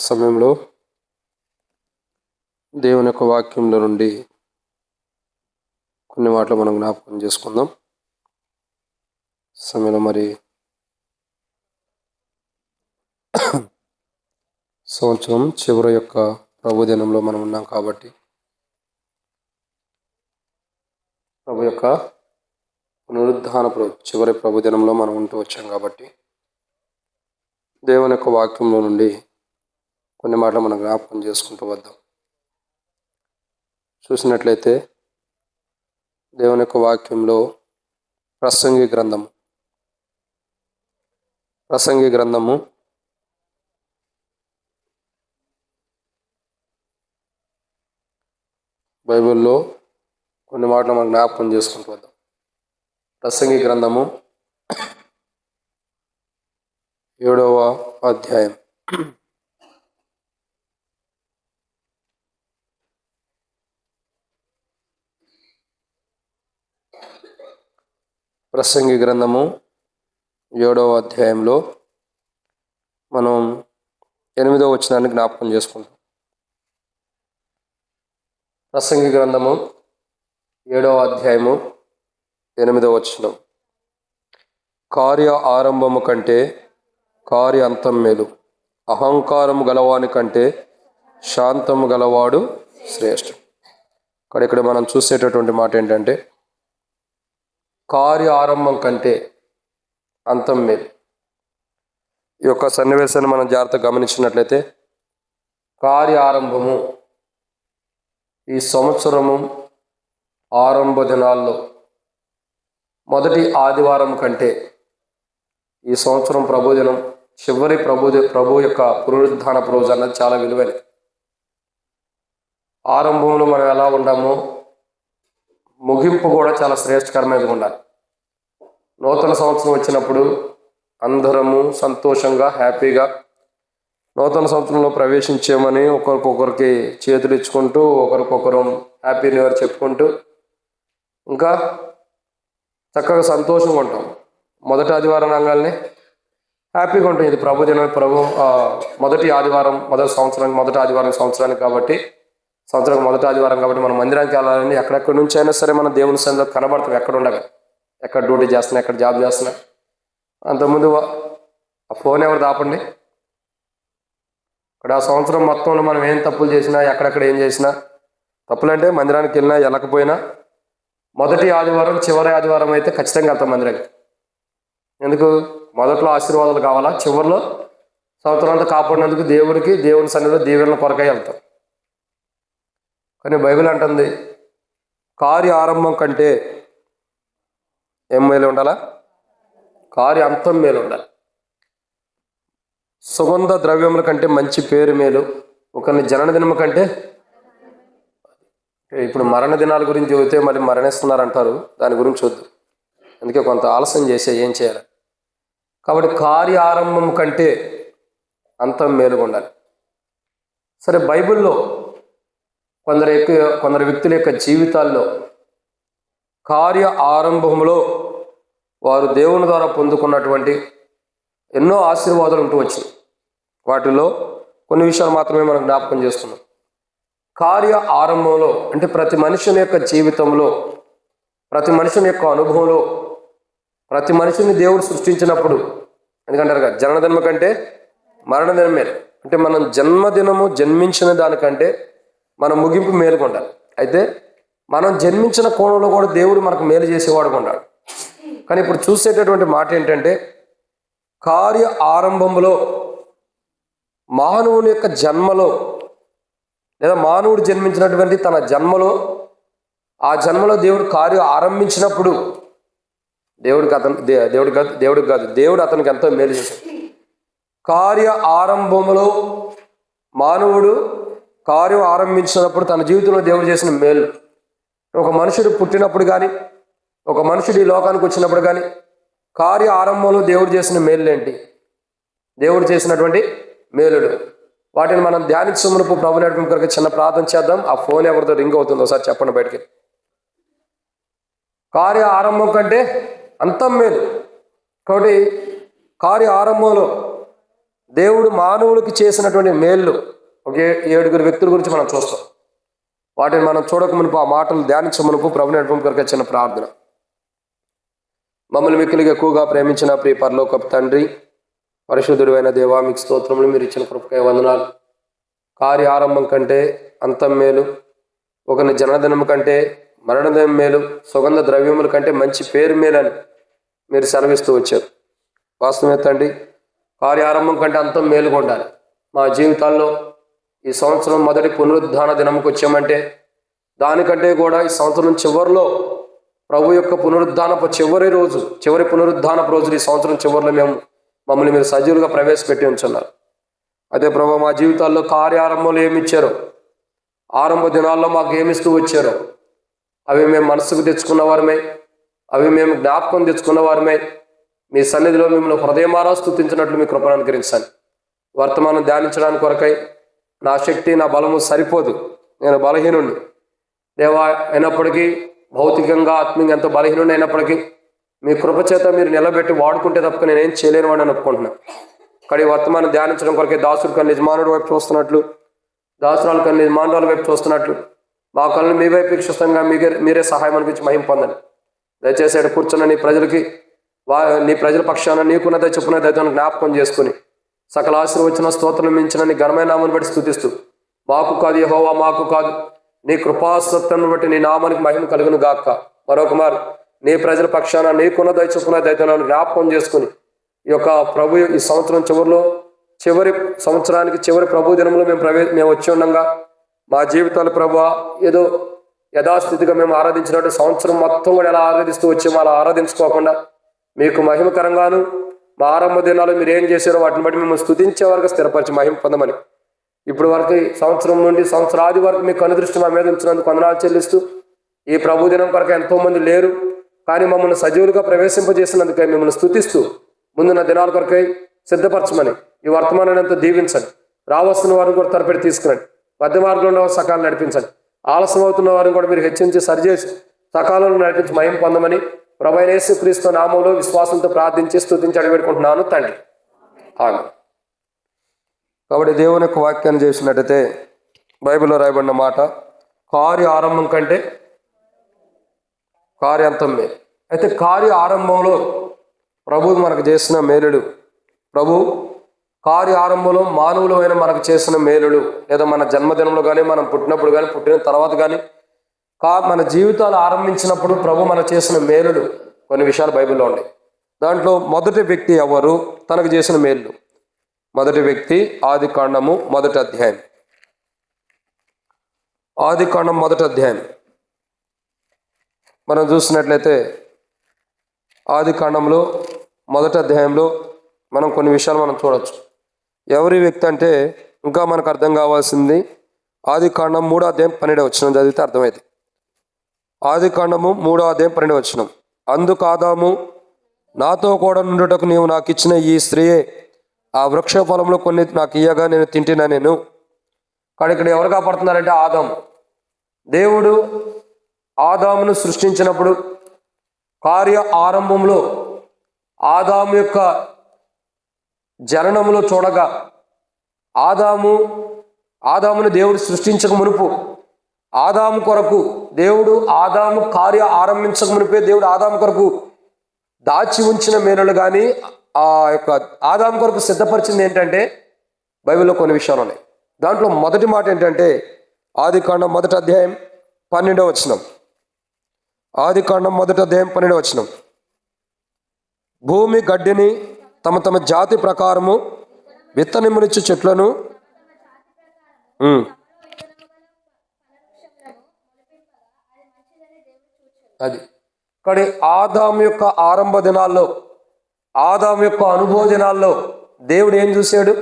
సమయంలో దేవుని యొక్క వాక్యంలో నుండి కొన్ని మాటలు మనం జ్ఞాపకం చేసుకుందాం. సమయంలో మరి సంవత్సరం చివరి యొక్క ప్రభుదినంలో మనం ఉన్నాం కాబట్టి ప్రభు యొక్క పునరుద్ధాన చివరి ప్రభుదినంలో మనం ఉంటూ వచ్చాం కాబట్టి దేవుని యొక్క వాక్యంలో నుండి కొన్ని మాటలు మనం జ్ఞాపకం చేసుకుంటూ వద్దాం. చూసినట్లయితే దేవుని యొక్క వాక్యంలో ప్రసంగి గ్రంథము బైబిల్లో కొన్ని మాటలు మనం జ్ఞాపకం చేసుకుంటూ వద్దాం. ప్రసంగి గ్రంథము 7వ అధ్యాయం. ప్రసంగి గ్రంథము 7వ అధ్యాయంలో మనం 8వ వచనాన్ని జ్ఞాపకం చేసుకుంటాం. ప్రసంగి గ్రంథము 7వ అధ్యాయము 8వ వచనం. కార్య ఆరంభము కంటే కార్య అంతం మేలు, అహంకారము గలవాని కంటే శాంతము గలవాడు శ్రేష్ఠుడు. ఇక్కడ మనం చూసేటటువంటి మాట ఏంటంటే కార్య ఆరంభం కంటే అంతం మేలు. ఈ యొక్క సన్నివేశాన్ని మనం జాగ్రత్తగా గమనించినట్లయితే కార్య ఆరంభము ఈ సంవత్సరము ఆరంభ దినాల్లో మొదటి ఆదివారం కంటే ఈ సంవత్సరం ప్రభుదినం చివరి ప్రభు యొక్క పునరుద్ధాన రోజు అన్నది చాలా విలువైనది. ఆరంభంలో మనం ఎలా ఉన్నామో ముగింపు కూడా చాలా శ్రేష్టకరమైనది ఉండాలి. నూతన సంవత్సరం వచ్చినప్పుడు అందరము సంతోషంగా హ్యాపీగా నూతన సంవత్సరంలో ప్రవేశించామని ఒకరికొకరికి చేతులు ఇచ్చుకుంటూ ఒకరికొకరు హ్యాపీ న్యూ ఇయర్ చెప్పుకుంటూ ఇంకా చక్కగా సంతోషంగా ఉంటాం. మొదటి ఆదివారం రంగాల్ని హ్యాపీగా ఉంటుంది. ఇది ప్రభుదినం, మొదటి ఆదివారం, మొదటి ఆదివారం సంవత్సరానికి కాబట్టి సంవత్సరానికి మొదటి ఆదివారం కాబట్టి మనం మందిరానికి వెళ్ళాలని ఎక్కడెక్కడి నుంచి అయినా సరే మన దేవుని సన్నిధిలో కనబడతాం. ఎక్కడ ఉండగా, ఎక్కడ డ్యూటీ చేస్తున్నా, ఎక్కడ జాబ్ చేస్తున్నా. అంతకుముందు ఆ ఫోన్ ఎవరు దాపండి. ఇక్కడ ఆ సంవత్సరం మొత్తంలో మనం ఏం తప్పులు చేసినా, ఎక్కడెక్కడ ఏం చేసినా, తప్పులంటే మందిరానికి వెళ్ళినా వెళ్ళకపోయినా మొదటి ఆదివారం చివరి ఆదివారం అయితే ఖచ్చితంగా వెళ్తాం మందిరానికి. ఎందుకు? మొదట్లో ఆశీర్వాదాలు కావాలా, చివరిలో సంవత్సరం అంతా కాపాడినందుకు దేవుని సన్నిధిలో దీవెనల కొరకై వెళ్తాం. కానీ బైబిల్ అంటుంది కార్య ఆరంభం కంటే ఏం మేలు ఉండాలా? కార్య అంతం మేలు ఉండాలి. సుగంధ ద్రవ్యముల కంటే మంచి పేరు మేలు, ఒకరిని జనన దినము కంటే. ఇప్పుడు మరణ దినాల గురించి చెబితే మరి మరణిస్తున్నారంటారు, దాని గురించి వద్దు. అందుకే కొంత ఆలస్యం చేసే ఏం చేయాలి. కాబట్టి కార్య ఆరంభం కంటే అంతం మేలుగా ఉండాలి. సరే, బైబిల్లో కొందరు వ్యక్తుల యొక్క జీవితాల్లో కార్య ఆరంభంలో వారు దేవుని ద్వారా పొందుకున్నటువంటి ఎన్నో ఆశీర్వాదాలు ఉంటూ వచ్చినాయి. వాటిలో కొన్ని విషయాలు మాత్రమే మనం జ్ఞాపకం చేస్తున్నాం. కార్య ఆరంభంలో అంటే ప్రతి మనుషుని యొక్క జీవితంలో, ప్రతి మనుషుని యొక్క అనుభవంలో, ప్రతి మనిషిని దేవుడు సృష్టించినప్పుడు, ఎందుకంటారు కదా జన్మదినం కంటే మరణదినం మేలు. అంటే మనం జన్మించిన దానికంటే మన ముగింపు మేలుగా ఉండాలి. అయితే మనం జన్మించిన కోణంలో కూడా దేవుడు మనకు మేలు చేసేవాడుగా ఉన్నాడు. కానీ ఇప్పుడు చూసేటటువంటి మాట ఏంటంటే కార్య ఆరంభంలో మానవుని యొక్క జన్మలో, లేదా మానవుడు జన్మించినటువంటి తన జన్మలో, ఆ జన్మలో దేవుడు కార్యం ఆరంభించినప్పుడు దేవుడు అతనికి ఎంతో మేలు చేశాడు. కార్య ఆరంభంలో మానవుడు కార్యం ఆరంభించినప్పుడు తన జీవితంలో దేవుడు చేసిన మేలు, ఒక మనుషుడు పుట్టినప్పుడు కానీ, ఒక మనుషుడు ఈ లోకానికి వచ్చినప్పుడు కానీ కార్య ఆరంభంలో దేవుడు చేసిన మేలు ఏంటి? దేవుడు చేసినటువంటి మేలుడు, వాటిని మనం ధ్యానించమునపు ప్రభు నడిపింపు కొరకు చిన్న ప్రార్థన చేద్దాం. ఆ ఫోన్ ఎవరితో రింగ్ అవుతుందో ఒకసారి చెప్పండి బయటికి. కార్య ఆరంభం కంటే అంతం మేలు. కాబట్టి కార్య ఆరంభంలో దేవుడు మానవులకి చేసినటువంటి మేళ్ళు ఒక 7 వ్యక్తుల గురించి మనం చూస్తాం. వాటిని మనం చూడక మునుపు, ఆ మాటలు ధ్యానించ మునుపు ప్రభు నడిపింపు కొరకు చిన్న ప్రార్థన. మమ్మల్ని మిక్కిలిగా ఎక్కువగా ప్రేమించిన ప్రియ పరలోకపు తండ్రి, పరిశుద్ధుడైన దేవా, మీకు స్తోత్రములు. మీరు ఇచ్చిన కృపకై వందనాలు. కార్య ఆరంభం కంటే అంతం మేలు, ఒకరిని జన్మదినం కంటే మరణదినం మేలు, సుగంధ ద్రవ్యముల కంటే మంచి పేరు మేలని మీరు సెలవిస్తూ వచ్చారు. వాస్తవమే తండ్రి, కార్య ఆరంభం కంటే అంతం మేలుగా ఉండాలి. మా జీవితాల్లో ఈ సంవత్సరం మొదటి పునరుద్ధాన దినంకి వచ్చామంటే దానికంటే కూడా ఈ సంవత్సరం చివరిలో ప్రభు యొక్క పునరుద్ధానపు చివరి పునరుద్ధానపు రోజులు ఈ సంవత్సరం చివరిలో మమ్మల్ని మీరు సజీవులుగా ప్రవేశపెట్టి ఉంచున్నారు. అదే ప్రభు, మా జీవితాల్లో కార్యారంభంలో ఏమి ఇచ్చారో, ఆరంభ దినాల్లో మాకు ఏమిస్తూ వచ్చారో అవి మేము మనసుకు తెచ్చుకున్న వారమే, అవి మేము జ్ఞాపకం తెచ్చుకున్న వారమే. మీ సన్నిధిలో మిమ్మల్ని హృదయమారా స్తుతించినట్లు మీ కృపను అనుగ్రహించండి. వర్తమానం ధ్యానించడానికి కొరకై నా శక్తి, నా బలము సరిపోదు, నేను బలహీనుణ్ణి దేవా. అయినప్పటికీ భౌతికంగా ఆత్మీయంగా ఎంతో బలహీనుండి అయినప్పటికీ మీ కృపచేత మీరు నిలబెట్టి వాడుకుంటే తప్ప నేనేం చేయలేని వాడిని ఒప్పుకుంటున్నాను. కానీ వర్తమానం ధ్యానించడం కొరకే దాసుడు కన్నా యజమానుడి వైపు చూస్తున్నట్లు, దాసురాలు కన్నా యజమానురాల వైపు చూస్తున్నట్లు మా కళ్ళని మీ వైపు వీక్షిstanగా మీరే సహాయం అనిపించి మహిమ పొందండి. దయచేసి ఇక్కడ కూర్చున్న నీ ప్రజల పక్షాన నీకున్న చెప్పున దయతో జ్ఞాపకం చేసుకుని సకల ఆశీర్వచన స్తోత్రం మించిన నీ ఘనమైన నామాన్ని బట్టి స్తుతిస్తూ, మాకు కాదు యెహోవా, మాకు కాదు నీ కృపాసత్తాన్ని బట్టి నీ నామానికి మహిమ కలుగును గాక. మరొకమారు నీ ప్రజల పక్షాన నీకున్న చెప్పున దయతో జ్ఞాపకం చేసుకుని ఈ యొక్క ప్రభు ఈ సంవత్సరం చివరి సంవత్సరానికి చివరి ప్రభు దినంలో మేము వచ్చి ఉండగా మా జీవితాలు ప్రభు ఏదో యథాస్థితిగా మేము ఆరాధించినట్టు సంవత్సరం మొత్తం కూడా ఎలా ఆరాధిస్తూ వచ్చామో అలా ఆరాధించుకోకుండా మీకు మహిమకరంగాను మా ఆరంభ దినాలు మీరు ఏం చేశారో వాటిని బట్టి మేము స్తుతించే వరకు స్థిరపరిచి మహిమ పొందమని ఇప్పుడు వరకు సంవత్సరం నుండి సంవత్సరాది వరకు మీకు అనుదృష్టి మా మీద ఉంచినందుకు వందనాలు చెల్లిస్తూ, ఈ ప్రభు దినం కొరకు ఎంతోమంది లేరు కానీ మమ్మల్ని సజీవులుగా ప్రవేశింపజేసినందుకై మిమ్మల్ని స్తుతిస్తూ ముందున్న దినాల కొరకై సిద్ధపరచమని ఈ వర్తమానాన్ని ఎంతో దీవించండి. రావస్తున్న వారిని కూడా తరపెట్టి తీసుకురండి. మధ్య మార్గంలో సకాలం నడిపించండి. ఆలస్యం అవుతున్న వారిని కూడా మీరు హెచ్చించి సరిచేసి సకాలంలో నడిపించి మహిమ పొందమని ప్రభువైన యేసుక్రీస్తు నామములో విశ్వాసంతో ప్రార్థించి స్తుతించి అడిగిపెట్టుకుంటున్నాను తండ్రి. ఆమేన్. కాబట్టి దేవుని యొక్క వాక్యాన్ని చేసినట్టయితే బైబిల్లో రాయబడిన మాట, కార్య ఆరంభం కంటే కార్యాంతం మేలు. అయితే కార్య ఆరంభంలో ప్రభు మనకు చేసిన మేలుడు, ప్రభు కార్య ఆరంభంలో మానవులు అయిన మనకు చేసిన మేలుడు, లేదా మన జన్మదినంలో కానీ మనం పుట్టినప్పుడు కానీ పుట్టిన తర్వాత కానీ మన జీవితాలు ఆరంభించినప్పుడు ప్రభు మనకు చేసిన మేలుడు కొన్ని విషయాలు బైబిల్లో ఉన్నాయి. దాంట్లో మొదటి వ్యక్తి ఎవరు, తనకు చేసిన మేలు. మొదటి వ్యక్తి ఆదికాండము మొదటి అధ్యాయం. ఆదికాండం మొదటి అధ్యాయం మనం చూసినట్లయితే ఆదికాండంలో మొదటి అధ్యాయంలో మనం కొన్ని విషయాలు మనం చూడవచ్చు. ఎవరి వ్యక్తి అంటే ఇంకా మనకు అర్థం కావాల్సింది ఆదికాండం 3వ అధ్యాయం 12వ వచనం చదివితే అర్థమైంది. ఆదికాండము 3వ అధ్యాయం 12వ వచనం, అందుకు ఆదాము, నాతో కూడా నుండుటకు నీవు నాకు ఇచ్చిన ఈ స్త్రీయే ఆ వృక్ష ఫలంలో కొన్ని నాకు ఇయ్యగా నేను తింటినా నేను. కానీ ఇక్కడ ఎవరు కాపాడుతున్నారంటే ఆదాము. దేవుడు ఆదామును సృష్టించినప్పుడు కార్య ఆరంభంలో ఆదాము యొక్క జననములో చూడగా ఆదామును దేవుడు సృష్టించక మునుపు ఆదాము కొరకు దేవుడు ఆదాము కార్య ఆరంభించక మునిపే దేవుడు ఆదాము కొరకు దాచి ఉంచిన మేలులు కానీ ఆ యొక్క ఆదాము కొరకు సిద్ధపరిచింది ఏంటంటే బైబిల్లో కొన్ని విషయాలు ఉన్నాయి. దాంట్లో మొదటి మాట ఏంటంటే ఆదికాండం మొదటి అధ్యాయం 12వ వచనం. ఆదికాండం మొదటి అధ్యాయం 12వ వచనం, భూమి గడ్డిని తమ తమ జాతి ప్రకారము విత్తనములిచ్చు చెట్లను అది కానీ ఆదాము యొక్క ఆరంభ దినాల్లో, ఆదాము యొక్క అనుభవ దినాల్లో దేవుడు ఏం చూశాడు?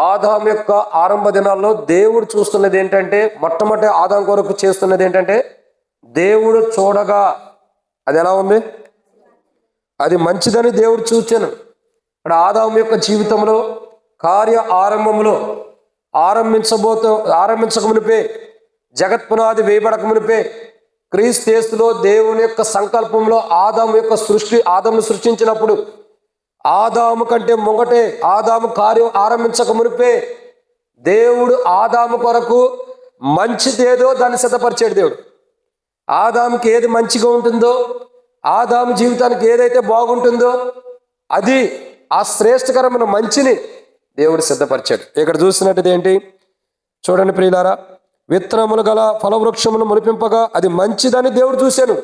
ఆదాము యొక్క ఆరంభ దినాల్లో దేవుడు చూస్తున్నది ఏంటంటే, మొట్టమొదటి ఆదాము కొరకు చేస్తున్నది ఏంటంటే, దేవుడు చూడగా అది ఎలా ఉంది? అది మంచిదని దేవుడు చూచాను. ఇక్కడ ఆదాము యొక్క జీవితంలో కార్య ఆరంభంలో ఆరంభించక మునిపే, జగత్పునాది వేయబడక మునిపే క్రీస్తు యేసులో దేవుని యొక్క సంకల్పంలో ఆదామును సృష్టించినప్పుడు ఆదాము కంటే ముంగటే, ఆదాము కార్యం ఆరంభించక మునిపే దేవుడు ఆదాము కొరకు మంచిదేదో దాన్ని సిద్ధపరిచాడు. దేవుడు ఆదాముకి ఏది మంచిగా ఉంటుందో, ఆదాము జీవితానికి ఏదైతే బాగుంటుందో అది ఆ శ్రేష్టకరమైన మంచిని దేవుడు సిద్ధపరిచాడు. ఇక్కడ చూస్తున్నట్టు ఏంటి చూడండి ప్రియులారా, విత్తనములు గల ఫలవృక్షమును మొలిపింపగా అది మంచిదని దేవుడు చూశాను.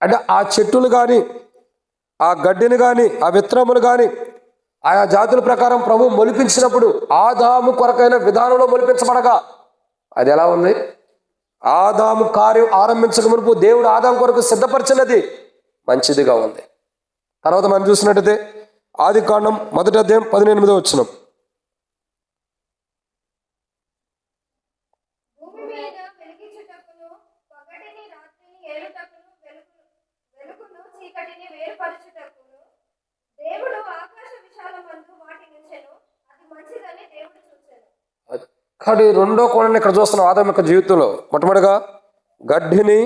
అంటే ఆ చెట్టులు కానీ, ఆ గడ్డిని కానీ, ఆ విత్తనములు కానీ ఆయా జాతుల ప్రకారం ప్రభు మొలిపించినప్పుడు ఆదాము కొరకైన విధానంలో మొలిపించబడగా అది ఎలా ఉంది? ఆదాము కార్యం ఆరంభించక మునుపు దేవుడు ఆదాము కొరకు సిద్ధపరచినది మంచిదిగా ఉంది. తర్వాత మనం చూసినట్టయితే ఆదికాండం 1వ అధ్యాయం 18వ వచనం. కాబట్టి రెండో కోణాన్ని ఇక్కడ చూస్తున్నాం ఆదాము యొక్క జీవితంలో. మొట్టమొదటిగా గడ్డిని,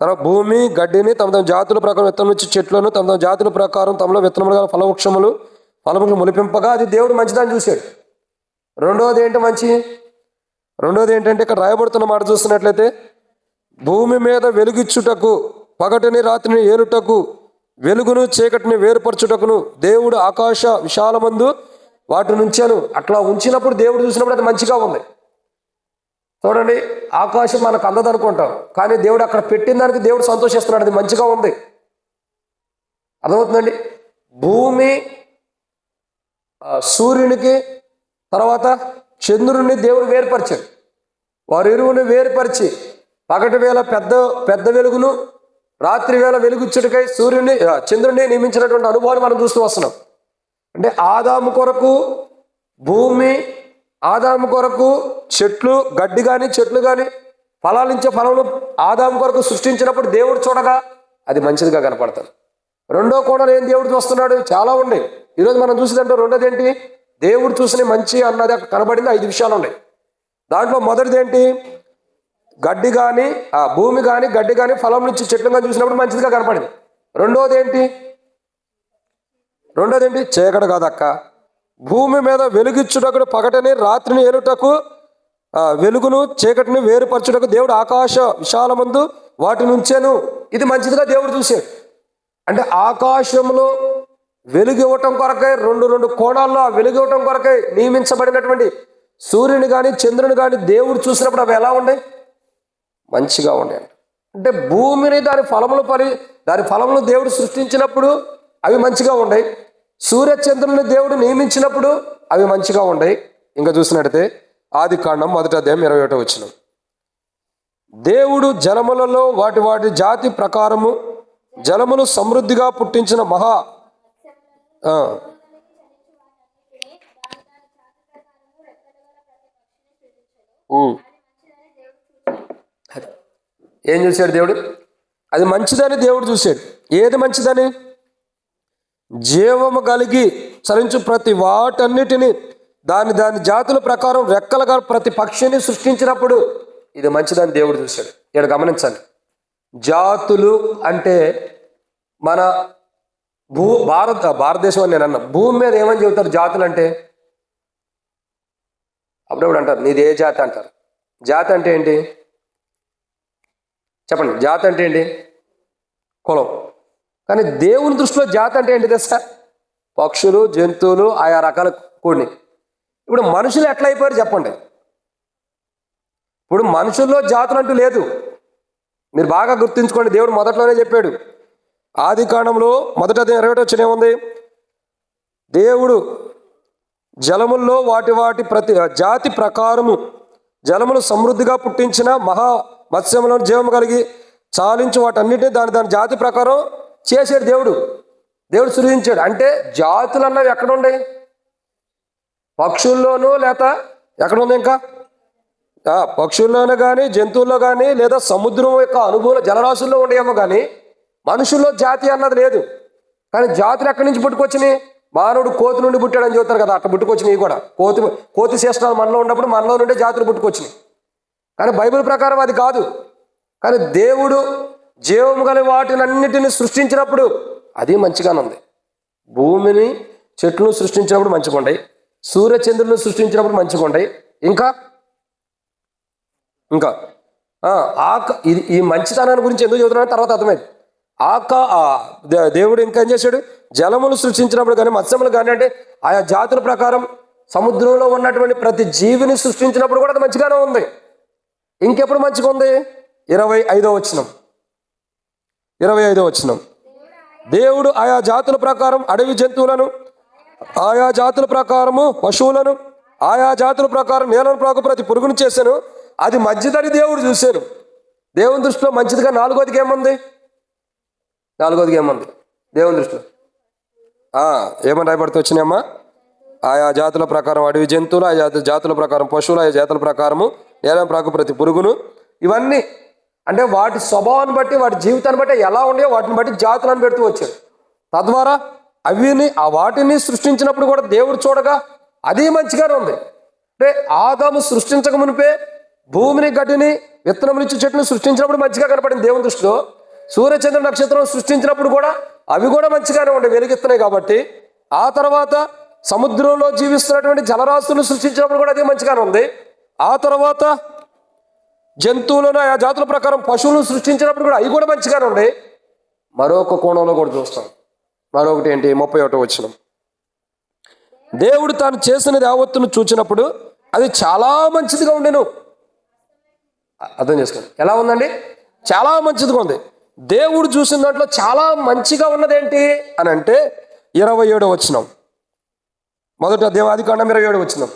తర్వాత భూమి గడ్డిని తమ తమ జాతుల ప్రకారం విత్తనం ఇచ్చి చెట్లను తమ తమ జాతుల ప్రకారం తమలో విత్తనములుగా ఫలవృక్షములు మొలిపింపగా అది దేవుడు మంచిదని చూశాడు. రెండోది ఏంటంటే ఇక్కడ రాయబడుతున్న మాట చూస్తున్నట్లయితే భూమి మీద వెలుగిచ్చుటకు పగటిని రాత్రిని ఏలుటకు వెలుగును చీకటిని వేరుపరచుటకును దేవుడు ఆకాశ విశాలమందు వాటిని ఉంచాను. అట్లా ఉంచినప్పుడు దేవుడు చూసినప్పుడు అది మంచిగా ఉంది. చూడండి, ఆకాశం మనకు అందదనుకుంటాం, కానీ దేవుడు అక్కడ పెట్టిన దానికి దేవుడు సంతోషిస్తున్నాడు, అది మంచిగా ఉంది. అర్థమవుతుందండి? భూమి సూర్యునికి తర్వాత చంద్రుడిని దేవుడు వేరుపరిచాడు. వారి ఇరువుని వేరుపరిచి పగటి వేళ పెద్ద వెలుగును, రాత్రి వేళ వెలుగుచ్చుటకై చంద్రుడిని నియమించినటువంటి అనుభవాన్ని మనం చూస్తూ వస్తున్నాం. అంటే ఆదాము కొరకు భూమి, ఆదాము కొరకు చెట్లు, గడ్డి కానీ చెట్లు కానీ ఫలాలించే ఫలములు ఆదాము కొరకు సృష్టించినప్పుడు దేవుడు చూడగా అది మంచిదిగా కనపడతాడు. రెండో కోణం ఏం దేవుడు చూస్తున్నాడు? చాలా ఉన్నాయి. ఈరోజు మనం చూసేదంటే రెండోది ఏంటి? దేవుడు చూసిన మంచి అన్నది అక్కడ కనబడింది 5 విషయాలు ఉన్నాయి. దాంట్లో మొదటిది ఏంటి? గడ్డి కానీ, భూమి కానీ గడ్డి కానీ ఫలం నుంచి చెట్లు కానీ చూసినప్పుడు మంచిదిగా కనపడింది. రెండోది ఏంటి? చీకటి కాదక్క, భూమి మీద వెలుగిచ్చుటకు పగటిని రాత్రిని ఏలుటకు వెలుగును చీకటిని వేరుపరచుటకు దేవుడు ఆకాశ విశాలమందు వాటి నుంచేను ఇది మంచిదిగా దేవుడు చూశాడు. అంటే ఆకాశంలో వెలుగు ఇవ్వటం కొరకై రెండు కోణాల్లో ఆ వెలుగు ఇవ్వటం కొరకై నియమించబడినటువంటి సూర్యుని కానీ చంద్రుని కానీ దేవుడు చూసినప్పుడు అవి ఎలా ఉన్నాయి? మంచిగా ఉన్నాయి. అంటే భూమిని దాని ఫలములు దేవుడు సృష్టించినప్పుడు అవి మంచిగా ఉన్నాయి. సూర్యచంద్రుని దేవుడు నియమించినప్పుడు అవి మంచిగా ఉన్నాయి. ఇంకా చూసినట్టయితే ఆదికాండం 1వ అధ్యాయం 21వ వచనం. దేవుడు జలములలో వాటి జాతి ప్రకారము జలములు సమృద్ధిగా పుట్టించిన ఏం చూశాడు దేవుడు? అది మంచిదని దేవుడు చూశాడు. ఏది మంచిదని? జీవము కలిగి చరించు ప్రతి వాటన్నిటిని దాని జాతుల ప్రకారం రెక్కలుగా ప్రతి పక్షిని సృష్టించినప్పుడు ఇది మంచిదని దేవుడు చూశాడు. ఇక్కడ గమనించండి, జాతులు అంటే మన భారతదేశం అని నేను అన్నా. భూమి మీద ఏమని చెబుతారు జాతులు అంటే? అప్పుడప్పుడు అంటారు నీది ఏ జాతి అంటారు. జాతి అంటే ఏంటి చెప్పండి? జాతి అంటే ఏంటి? కులం. కానీ దేవుని దృష్టిలో జాతి అంటే ఏంటి తెలుసా? పక్షులు, జంతువులు, ఆయా రకాల కూడిని. ఇప్పుడు మనుషులు ఎట్లా అయిపోయారు చెప్పండి? ఇప్పుడు మనుషుల్లో జాతులు అంటూ లేదు. మీరు బాగా గుర్తుంచుకోండి, దేవుడు మొదట్లోనే చెప్పాడు. ఆదికాండంలో 1వ అధ్యాయం 21వ వచనం ఏముంది? దేవుడు జలముల్లో వాటి ప్రతి జాతి ప్రకారము జలములు సమృద్ధిగా పుట్టించిన మత్స్యములను జీవము కలిగి చాలించు వాటన్నిటిని దాని జాతి ప్రకారం చేసాడు. దేవుడు సృజించాడు. అంటే జాతులు అన్నవి ఎక్కడ ఉన్నాయి? పక్షుల్లోనూ లేక ఎక్కడ ఉంది? ఇంకా పక్షుల్లోనే కానీ జంతువుల్లో కానీ లేదా సముద్రం యొక్క అనుభవం జలరాశుల్లో ఉండేమో కానీ మనుషుల్లో జాతి అన్నది లేదు. కానీ జాతులు ఎక్కడి నుంచి పుట్టుకొచ్చినాయి? మానవుడు కోతి నుండి పుట్టాడని చెబుతారు కదా, అట్లా పుట్టుకొచ్చినాయి కూడా. కోతి శ్రేష్ఠాలు మనలో ఉన్నప్పుడు మనలో నుండే జాతులు పుట్టుకొచ్చినాయి. కానీ బైబిల్ ప్రకారం అది కాదు. కానీ దేవుడు జీవము గల వాటిని అన్నిటిని సృష్టించినప్పుడు అది మంచిగానే ఉంది. భూమిని చెట్లను సృష్టించినప్పుడు మంచిగా ఉంటాయి, సూర్యచంద్రులను సృష్టించినప్పుడు మంచిగా ఉంటాయి. ఇంకా ఇంకా ఇది ఈ మంచితనాన్ని గురించి ఎందుకు చదువుతున్నాను తర్వాత అర్థమైంది. దేవుడు ఇంకా ఏం చేశాడు, జలములు సృష్టించినప్పుడు కానీ మత్స్యములు కానీ అంటే ఆయా జాతుల ప్రకారం సముద్రంలో ఉన్నటువంటి ప్రతి జీవిని సృష్టించినప్పుడు కూడా అది మంచిగానే ఉంది. ఇంకెప్పుడు మంచిగా ఉంది? 25వ వచనం. దేవుడు ఆయా జాతుల ప్రకారం అడవి జంతువులను, ఆయా జాతుల ప్రకారము పశువులను, ఆయా జాతుల ప్రకారం నేలను ప్రాకు ప్రతి పురుగును చేశాను, అది మంచిదని దేవుడు చూశాను. దేవుని దృష్టిలో మంచిదిగా నాలుగోదికి ఏముంది దేవుని దృష్టిలో? ఏమని రాయబడుతూ వచ్చినాయమ్మా? ఆయా జాతుల ప్రకారం అడవి జంతువులు, ఆయా జాతుల ప్రకారం పశువులు, ఆయా జాతుల ప్రకారము నేలను ప్రాకు ప్రతి పురుగును. ఇవన్నీ అంటే వాటి స్వభావాన్ని బట్టి, వాటి జీవితాన్ని బట్టి ఎలా ఉన్నాయో వాటిని బట్టి జాతులను పెడుతూ వచ్చాడు. తద్వారా వాటిని సృష్టించినప్పుడు కూడా దేవుడు చూడగా అది మంచిగానే ఉంది. అంటే ఆదాము సృష్టించక మునిపే భూమిని, గడ్డిని, విత్తనములిచ్చి చెట్టును సృష్టించినప్పుడు మంచిగా కనపడింది దేవుని దృష్టిలో. సూర్యచంద్ర నక్షత్రం సృష్టించినప్పుడు కూడా అవి కూడా మంచిగానే ఉండే, వెలుగెత్తున్నాయి కాబట్టి. ఆ తర్వాత సముద్రంలో జీవిస్తున్నటువంటి జలరాశులను సృష్టించినప్పుడు కూడా అది మంచిగానే ఉంది. ఆ తర్వాత జంతువులను, ఆ జాతుల ప్రకారం పశువులను సృష్టించినప్పుడు కూడా అవి కూడా మంచిగానే ఉండే. మరొక కోణంలో కూడా చూస్తాం. మరొకటి ఏంటి? 31వ వచనం. దేవుడు తాను చేసినది యావత్తును చూచినప్పుడు అది చాలా మంచిదిగా ఉండెను. అర్థం చేసుకోండి, ఎలా ఉందండి? చాలా మంచిదిగా ఉంది. దేవుడు చూసిన దాంట్లో చాలా మంచిగా ఉన్నదేంటి అని అంటే 27వ వచనం. మొదట ఆదికాండం 27వ వచనం.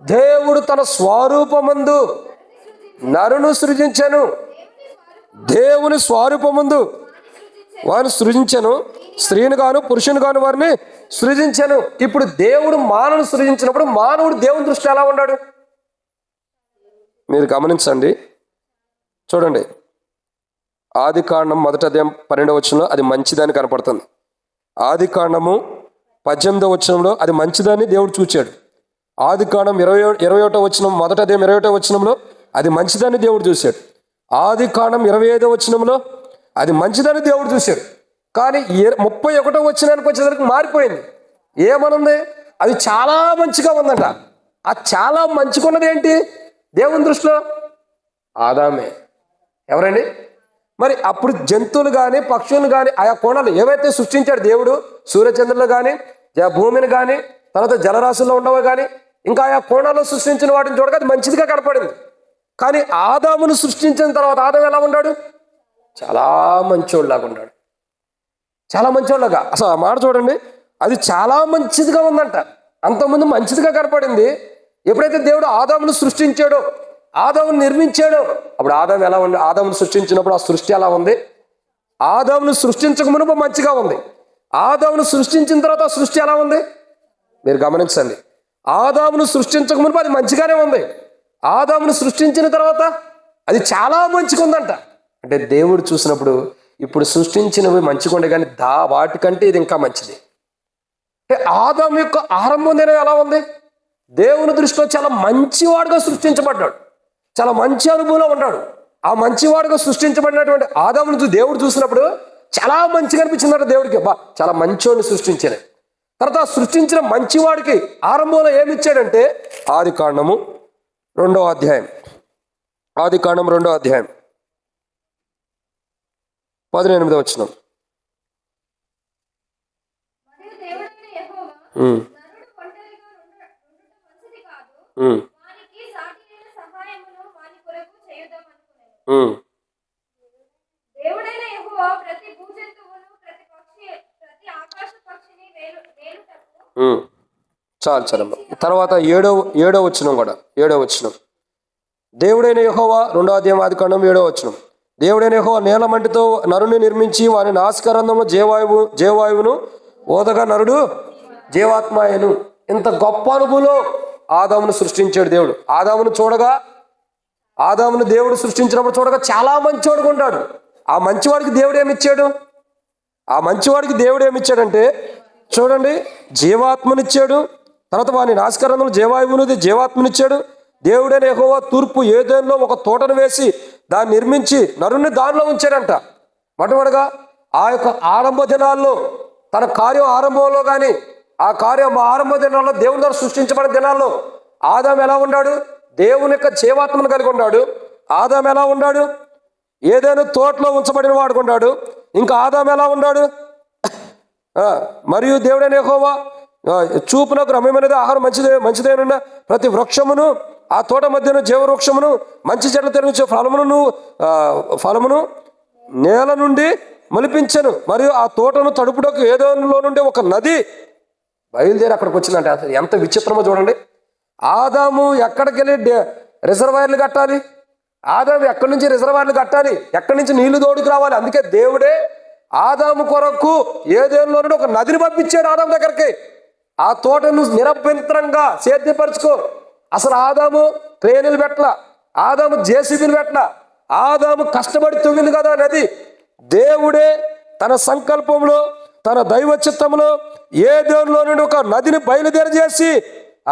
దేవుడు తన స్వరూపమందు నరును సృజించెను, దేవుని స్వరూపమందు వారిని సృజించెను, స్త్రీని గాను పురుషుని గాను వారిని సృజించెను. ఇప్పుడు దేవుడు మానవుని సృజించినప్పుడు మానవుడు దేవుని దృష్టి ఎలా ఉన్నాడు మీరు గమనించండి. చూడండి, ఆదికాండం 12వ వచనంలో అది మంచిదని కనపడుతుంది. ఆదికాండము 18వ వచనంలో అది మంచిదని దేవుడు చూచాడు. ఆదికాండం 21వ వచనం 21వ వచనంలో అది మంచిదని దేవుడు చూశాడు. ఆదికాండం 25వ వచనంలో అది మంచిదని దేవుడు చూశాడు. కానీ 31వ వచనానికి వచ్చేసరికి మారిపోయింది. ఏమనుంది? అది చాలా మంచిగా ఉందంట. ఆ చాలా మంచిగా ఉన్నది ఏంటి దేవుని దృష్టిలో? ఆదామే. ఎవరండి? మరి అప్పుడు జంతువులు కానీ పక్షులు కానీ ఆయా కోణాలు ఏవైతే సృష్టించాడు దేవుడు, సూర్యచంద్రులు కానీ భూమిని కానీ తర్వాత జలరాశుల్లో ఉండవు కానీ ఇంకా ఆయా కోణాల్లో సృష్టించిన వాటిని చూడగా అది మంచిదిగా కనపడింది. కానీ ఆదామును సృష్టించిన తర్వాత ఆదాము ఎలా ఉన్నాడు? చాలా మంచోళ్ళలాగా ఉన్నాడు. చాలా మంచోళ్ళగా. అసలు ఆ మాట చూడండి, అది చాలా మంచిదిగా ఉందంట. అంతకుముందు మంచిదిగా కనపడింది. ఎప్పుడైతే దేవుడు ఆదామును సృష్టించాడో, ఆదామును నిర్మించాడో, అప్పుడు ఆదాము ఎలా ఉంది? ఆదామును సృష్టించినప్పుడు ఆ సృష్టి ఎలా ఉంది? ఆదామును సృష్టించక మునుపు మంచిగా ఉంది. ఆదామును సృష్టించిన తర్వాత ఆ సృష్టి ఎలా ఉంది మీరు గమనించండి. ఆదామును సృష్టించక మునుపు అది మంచిగానే ఉంది. ఆదామును సృష్టించిన తర్వాత అది చాలా మంచిగా ఉందంట. అంటే దేవుడు చూసినప్పుడు ఇప్పుడు సృష్టించినవి మంచిగా ఉండే కానీ వాటికంటే ఇది ఇంకా మంచిది. అంటే ఆదాము యొక్క ఆరంభం ఎలా ఉంది? దేవుని దృష్టిలో చాలా మంచివాడుగా సృష్టించబడ్డాడు, చాలా మంచి అనుభవంలో ఉన్నాడు. ఆ మంచివాడుగా సృష్టించబడినటువంటి ఆదామును దేవుడు చూసినప్పుడు చాలా మంచిగా అనిపించిందట దేవుడికి. చాలా మంచివాడిని సృష్టించాను. తర్వాత సృష్టించిన మంచివాడికి ఆరంభంలో ఏమి ఇచ్చాడంటే ఆదికాండము 2వ అధ్యాయం 18వ వచనం. చాలమ్మ. తర్వాత 7వ వచనం కూడా 7వ వచనం. దేవుడైన యెహోవా 2వ అధ్యాయం ఆదికాండం 7వ వచనం. దేవుడైన యెహోవా నేల మంటితో నరుని నిర్మించి వాని నాసికారంధంలో జీవవాయువును ఓదగా నరుడు జీవాత్మాయను. ఇంత గొప్ప అనుభవంలో ఆదామును సృష్టించాడు దేవుడు. ఆదామును దేవుడు సృష్టించినప్పుడు చూడగా చాలా మంచివాడుగా ఉంటాడు. ఆ మంచివాడికి దేవుడు ఏమిచ్చాడంటే చూడండి, జీవాత్మనిచ్చాడు. తర్వాత వాని నాసికారంధంలో జీవాత్మనిచ్చాడు. దేవుడైన యెహోవా తూర్పు ఏదెనులో ఒక తోటను వేసి దాన్ని నిర్మించి నరుని దానిలో ఉంచాడంట. మొట్టమొదటిగా ఆ యొక్క ఆరంభ దినాల్లో తన కార్యం ఆరంభంలో కానీ ఆ కార్యం ఆరంభ దినాల్లో దేవుని ద్వారా సృష్టించబడిన దినాల్లో ఆదాము ఎలా ఉన్నాడు? దేవుని యొక్క జీవాత్మను కలిగి ఉన్నాడు. ఆదాము ఎలా ఉన్నాడు? ఏదైనా తోటలో ఉంచబడిన వాడుకున్నాడు. ఇంకా ఆదాము ఎలా ఉన్నాడు? మరియు దేవుడైన యెహోవా చూపునకు రమ్యమైనది ఆహారం మంచిదేనున్న ప్రతి వృక్షమును ఆ తోట మధ్యన జీవ వృక్షమును మంచి చెట్లు తెరించే ఫలమును నేల నుండి మొలిపించను. మరియు ఆ తోటను తడుపుటకు ఏదోలో నుండి ఒక నది బయలుదేరి అక్కడికి వచ్చిందంటే అసలు ఎంత విచిత్రమో చూడండి. ఆదాము ఎక్కడికి వెళ్ళి రిజర్వాయర్లు కట్టాలి? ఆదాము ఎక్కడి నుంచి రిజర్వాయర్లు కట్టాలి? ఎక్కడి నుంచి నీళ్లు తోడుకు రావాలి? అందుకే దేవుడే ఆదాము కొరకు ఏదేనులో నుండి ఒక నదిని పంపించాడు ఆదాము దగ్గరికి. ఆ తోటను నిరభ్యంతరంగా సేద్యపరుచుకో. అసలు ఆదాము ట్రైన్లు పెట్టల, ఆదాము జేసీబీలు పెట్టల, ఆదాము కష్టపడి తవ్వింది కదా నది. దేవుడే తన సంకల్పంలో తన దైవ చిత్తంలో ఏదేనులో నుండి ఒక నదిని బయలుదేరి చేసి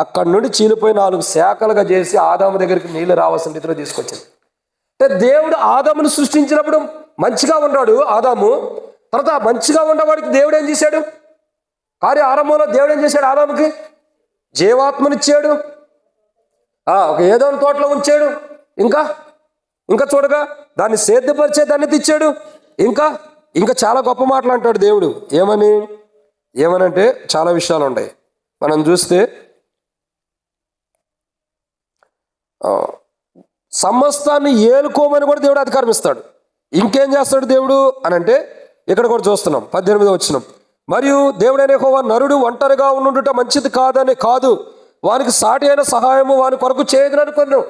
అక్కడి నుండి చీలిపోయి 4 శాఖలుగా చేసి ఆదాము దగ్గరికి నీళ్లు రావాల్సిన రీతిలో తీసుకొచ్చింది. అంటే దేవుడు ఆదామును సృష్టించినప్పుడు మంచిగా ఉన్నాడు ఆదాము. తర్వాత మంచిగా ఉన్నవాడికి దేవుడు ఏం చేశాడు? కార్య ఆరంభంలో దేవుడు ఏం చేశాడు? ఆదాముకి జీవాత్మనిచ్చాడు, ఒక ఏదోని తోటలో ఉంచాడు. ఇంకా చూడగా దాన్ని సేద్యపరిచే దాన్ని తెచ్చాడు. ఇంకా చాలా గొప్ప మాటలు అంటాడు దేవుడు. ఏమనంటే చాలా విషయాలు ఉన్నాయి. మనం చూస్తే సమస్తాన్ని ఏలుకోమని కూడా దేవుడు అధికారం ఇస్తాడు. ఇంకేం చేస్తాడు దేవుడు అనంటే ఇక్కడ కూడా చూస్తున్నాం 18వ వచనం. మరియు దేవుడైన యెహోవా నరుడు ఒంటరిగా ఉండుట మంచిది కాదు, వానికి సాటి అయిన సహాయము వాని కొరకు చేయదును అనుకున్నాను.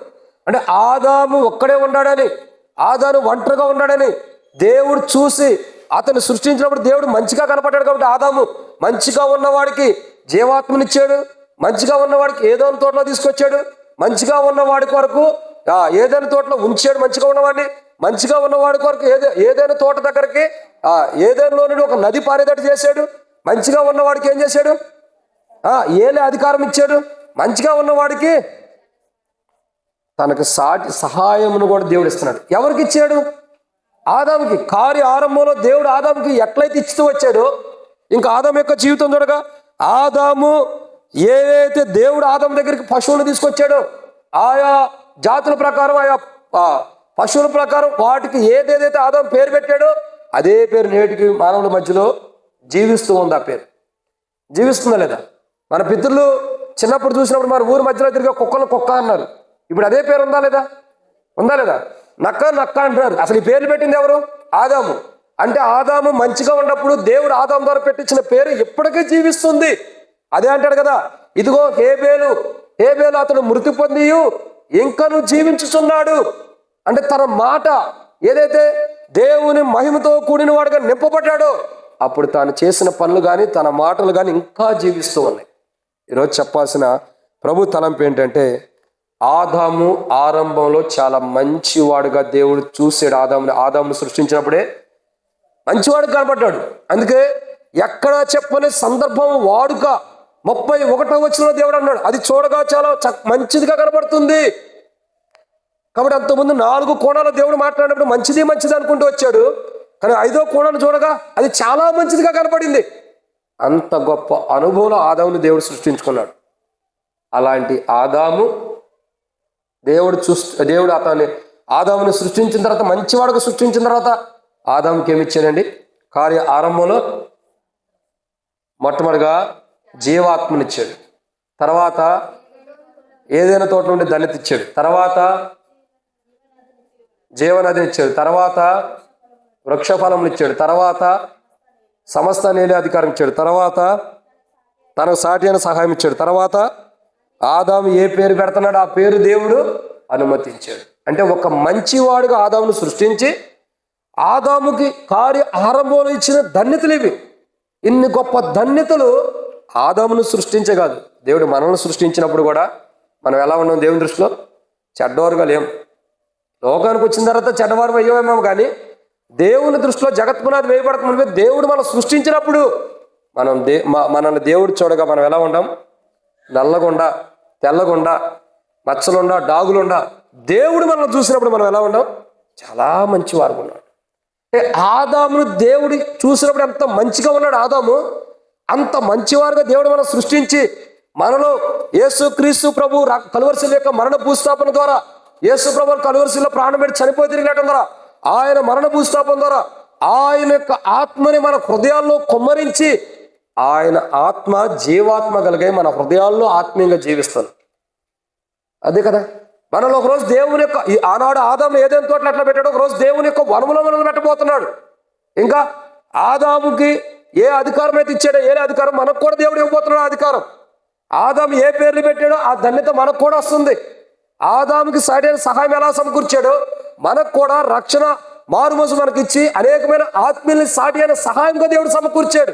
అంటే ఆదాము ఒక్కడే ఉన్నాడని, ఆదాము ఒంటరిగా ఉన్నాడని దేవుడు చూసి అతన్ని సృష్టించినప్పుడు దేవుడు మంచిగా కనపడ్డాడు. కాబట్టి ఆదాము మంచిగా ఉన్నవాడికి జీవాత్మనిచ్చాడు, మంచిగా ఉన్నవాడికి ఏదోని తోటలో తీసుకొచ్చాడు, మంచిగా ఉన్నవాడి కొరకు ఏదైనా తోటలో ఉంచాడు. మంచిగా ఉన్నవాడిని మంచిగా ఉన్నవాడి కొరకు ఏదైనా తోట దగ్గరికి ఏదైనా నుండి ఒక నది పారేదట్టు చేశాడు. మంచిగా ఉన్నవాడికి ఏం చేశాడు? ఏలే అధికారం ఇచ్చాడు. మంచిగా ఉన్నవాడికి తనకు సాటి సహాయమును కూడా దేవుడు ఇస్తున్నాడు. ఎవరికి ఇచ్చాడు? ఆదాముకి. కార్య ఆరంభంలో దేవుడు ఆదాముకి ఎట్లయితే ఇస్తూ వచ్చాడో ఇంకా ఆదాము యొక్క జీవితం చూడగా ఆదాము ఏదైతే దేవుడు ఆదాము దగ్గరికి పశువులు తీసుకొచ్చాడో ఆయా జాతుల ప్రకారం ఆయా పశువుల ప్రకారం వాటికి ఏదేదైతే ఆదాము పేరు పెట్టాడో అదే పేరు నేటికి మానవుల మధ్యలో జీవిస్తూ ఉంది. ఆ పేరు జీవిస్తుందా లేదా? మన పితరులు చిన్నప్పుడు చూసినప్పుడు మన ఊరి మధ్యలో తిరిగే కుక్కలు కుక్క అన్నారు. ఇప్పుడు అదే పేరు ఉందా లేదా? నక్క అంటున్నారు. అసలు ఈ పేర్లు పెట్టింది ఎవరు? ఆదాము. అంటే ఆదాము మంచిగా ఉన్నప్పుడు దేవుడు ఆదాము ద్వారా పెట్టించిన పేరు ఎప్పటికీ జీవిస్తుంది. అదే అంటాడు కదా, ఇదిగో హేబేలు అతడు మృతి పొంది ఇంకను జీవించుచున్నాడు. అంటే తన మాట ఏదైతే దేవుని మహిమతో కూడిన వాడుగా నింపబడ్డాడో అప్పుడు తాను చేసిన పనులు కానీ తన మాటలు కానీ ఇంకా జీవిస్తూ ఉన్నాయి. ఈరోజు చెప్పాల్సిన ప్రభు తలంపు ఏంటంటే ఆదాము ఆరంభంలో చాలా మంచివాడుగా దేవుడు చూసాడు. ఆదామును సృష్టించినప్పుడే మంచివాడు కనబడ్డాడు. అందుకే ఎక్కడ చెప్పని సందర్భం వాడుక 31వ వచనంలో దేవుడు అన్నాడు అది చూడగా చాలా మంచిదిగా కనబడుతుంది. కాబట్టి అంతకుముందు 4 కోణాలు దేవుడు మాట్లాడినప్పుడు మంచిది అనుకుంటూ వచ్చాడు. కానీ 5వ కోణాన్ని చూడగా అది చాలా మంచిదిగా కనపడింది. అంత గొప్ప అనుభవంలో ఆదాముని దేవుడు సృష్టించుకున్నాడు. అలాంటి ఆదాము దేవుడు ఆదాముని సృష్టించిన తర్వాత మంచివాడుగా సృష్టించిన తర్వాత ఆదాముకి ఏమిచ్చాడండి? కార్య ఆరంభంలో మొట్టమొదటిగా జీవాత్మనిచ్చాడు. తర్వాత ఏదైనా తోట నుండి ధన్యత ఇచ్చాడు. తర్వాత జీవనదిని ఇచ్చాడు. తర్వాత వృక్షఫలములు ఇచ్చాడు. తర్వాత సమస్త నేలే అధికారం ఇచ్చాడు. తర్వాత తనకు సాటి అయిన సహాయం ఇచ్చాడు. తర్వాత ఆదాము ఏ పేరు పెడుతున్నాడు ఆ పేరు దేవుడు అనుమతించాడు. అంటే ఒక మంచివాడుగా ఆదామును సృష్టించి ఆదాముకి కార్య ఆరంభంలో ఇచ్చిన ధన్యతలు ఇవి. ఇన్ని గొప్ప ధన్యతలు ఆదామును సృష్టించగాదు, దేవుడు మనల్ని సృష్టించినప్పుడు కూడా మనం ఎలా ఉన్నాం దేవుని దృష్టిలో? చెడ్డవారుగా లేం. లోకానికి వచ్చిన తర్వాత చెడ్డవారు అయ్యేమో కానీ దేవుని దృష్టిలో జగత్పునాది వేయబడకముందే దేవుడు మనం సృష్టించినప్పుడు మనల్ని దేవుడు చూడగా మనం ఎలా ఉంటాం? నల్లగుండా తెల్లగుండా మచ్చలుండా డాగులుండా దేవుడు మనల్ని చూసినప్పుడు మనం ఎలా ఉన్నాం? చాలా మంచివారు ఉన్నాడు. అంటే ఆదామును దేవుడు చూసినప్పుడు ఎంత మంచిగా ఉన్నాడు ఆదాము, అంత మంచివారుగా దేవుడు మనం సృష్టించి మనలో యేసుక్రీస్తు ప్రభు కలువరిశిల యొక్క మరణ భూస్థాపన ద్వారా, యేసు ప్రభు కలువరిశిలో ప్రాణం పెట్టి చనిపోయి తిరిగినటం ద్వారా, ఆయన మరణ భూస్థాపన ద్వారా ఆయన యొక్క ఆత్మని మన హృదయాల్లో కుమ్మరించి ఆయన ఆత్మ జీవాత్మ కలిగే మన హృదయాల్లో ఆత్మీయంగా జీవిస్తాను. అదే కదా, మనలో ఒకరోజు దేవుని యొక్క ఆనాడు ఆదాము ఏదైనా తోటలు అట్లా పెట్టాడు, ఒకరోజు దేవుని యొక్క వనములో మనల్ని పెట్టబోతున్నాడు. ఇంకా ఆదాముకి ఏ అధికారం అయితే ఇచ్చాడో, ఏ అధికారం మనకు కూడా దేవుడు ఇవ్వబోతున్నాడు. అధికారం ఆదాము ఏ పేర్లు పెట్టాడో ఆ ధన్యత మనకు కూడా వస్తుంది. ఆదాముకి సరైన సహాయం ఎలా సమకూర్చాడో మనకు కూడా రక్షణ మారుమోసు మనకిచ్చి అనేకమైన ఆత్మీయుల్ని సాటి అయిన సహాయంగా దేవుడు సమకూర్చాడు.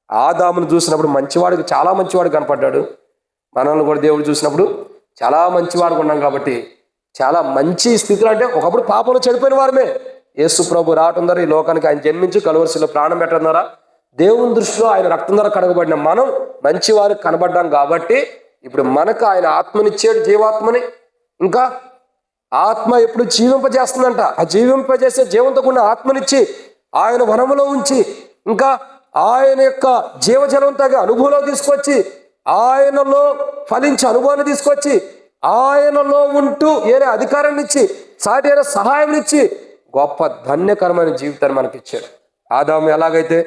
ఆదామును చూసినప్పుడు మంచివాడికి చాలా మంచివాడు కనపడ్డాడు. మనల్ని కూడా దేవుడు చూసినప్పుడు చాలా మంచివాడుగా ఉన్నాం. కాబట్టి చాలా మంచి స్థితిలో, అంటే ఒకప్పుడు పాపంలో చెడిపోయిన వారమే యేసు ప్రభు రావటం ద్వారా ఈ లోకానికి ఆయన జన్మించి కలువరిశిలో ప్రాణం పెట్టడం ద్వారా దేవుని దృష్టిలో ఆయన రక్తం ద్వారా కడగబడిన మనం మంచివారికి కనబడ్డాం. కాబట్టి ఇప్పుడు మనకు ఆయన ఆత్మనిచ్చాడు, జీవాత్మని. ఇంకా ఆత్మ ఎప్పుడు జీవింపజేస్తుందంట. ఆ జీవింపజేసే జీవంతో కూడిన ఆత్మనిచ్చి ఆయన వనములో ఉంచి, ఇంకా ఆయన యొక్క జీవజలం తగ్గ అనుభవంలో తీసుకొచ్చి, ఆయనలో ఫలించే అనుభవాన్ని తీసుకొచ్చి, ఆయనలో ఉంటూ ఏరే అధికారాన్ని ఇచ్చి, సాటి అయిన సహాయం ఇచ్చి గొప్ప ధన్యకరమైన జీవితాన్ని మనకి ఇచ్చాడు. ఆదాము ఎలాగైతే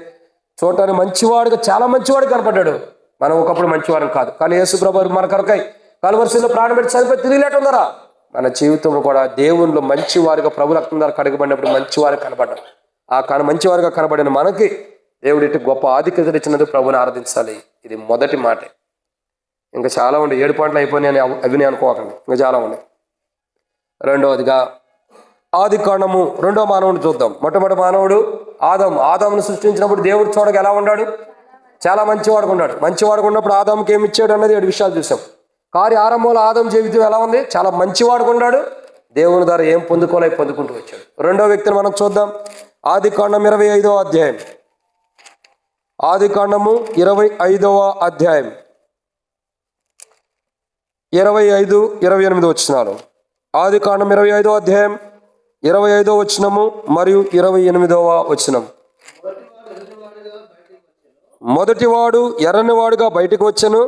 చూడటానికి మంచివాడుగా చాలా మంచివాడు కనపడ్డాడు, మనం ఒకప్పుడు మంచివారం కాదు. కానీ యేసు ప్రభు మన కొరకై కలువరిశిలో ప్రాణం పెట్టి చనిపోయి తిరిగిలేటం ద్వారా మన జీవితం కూడా దేవునిలో మంచివారిగా ప్రభు రక్తం ద్వారా కడగబడినప్పుడు మంచివారికి కనబడ్డాం. ఆ మంచివారిగా కనబడిన మనకి దేవుడి గొప్ప ఆధిక్యత ఇచ్చినందుకు ప్రభుని ఆరాధించాలి. ఇది మొదటి మాట. ఇంకా చాలా ఉండే 7 పాయింట్లు అయిపోయినాయని అవిని అనుకోకండి, ఇంకా చాలా ఉన్నాయి. రెండవదిగా ఆది కాండము 2వ మానవుని చూద్దాం. మొట్టమొదటి మానవుడు ఆదామును సృష్టించినప్పుడు దేవుడు చూడగా ఎలా ఉన్నాడు? చాలా మంచివాడుగా ఉన్నాడు. మంచివాడుగా ఉన్నప్పుడు ఆదాముకి ఏమి ఇచ్చాడు అన్నది 7 విషయాలు చూసాం. ఆరంభంలో ఆదాము జీవితం ఎలా ఉంది? చాలా మంచివాడుగా ఉన్నాడు. దేవుని ద్వారా ఏం పొందుకోలే పొందుకుంటూ వచ్చాడు. రెండో వ్యక్తిని మనం చూద్దాం. ఆది కాండం 25వ అధ్యాయం. ఆది కాండము 25వ అధ్యాయం 25, 28 వచనాలు. ఆది కాండం 25వ అధ్యాయం 25వ వచనము మరియు 28వ వచనం. మొదటివాడు ఎర్రనివాడుగా బయటకు వచ్చెను,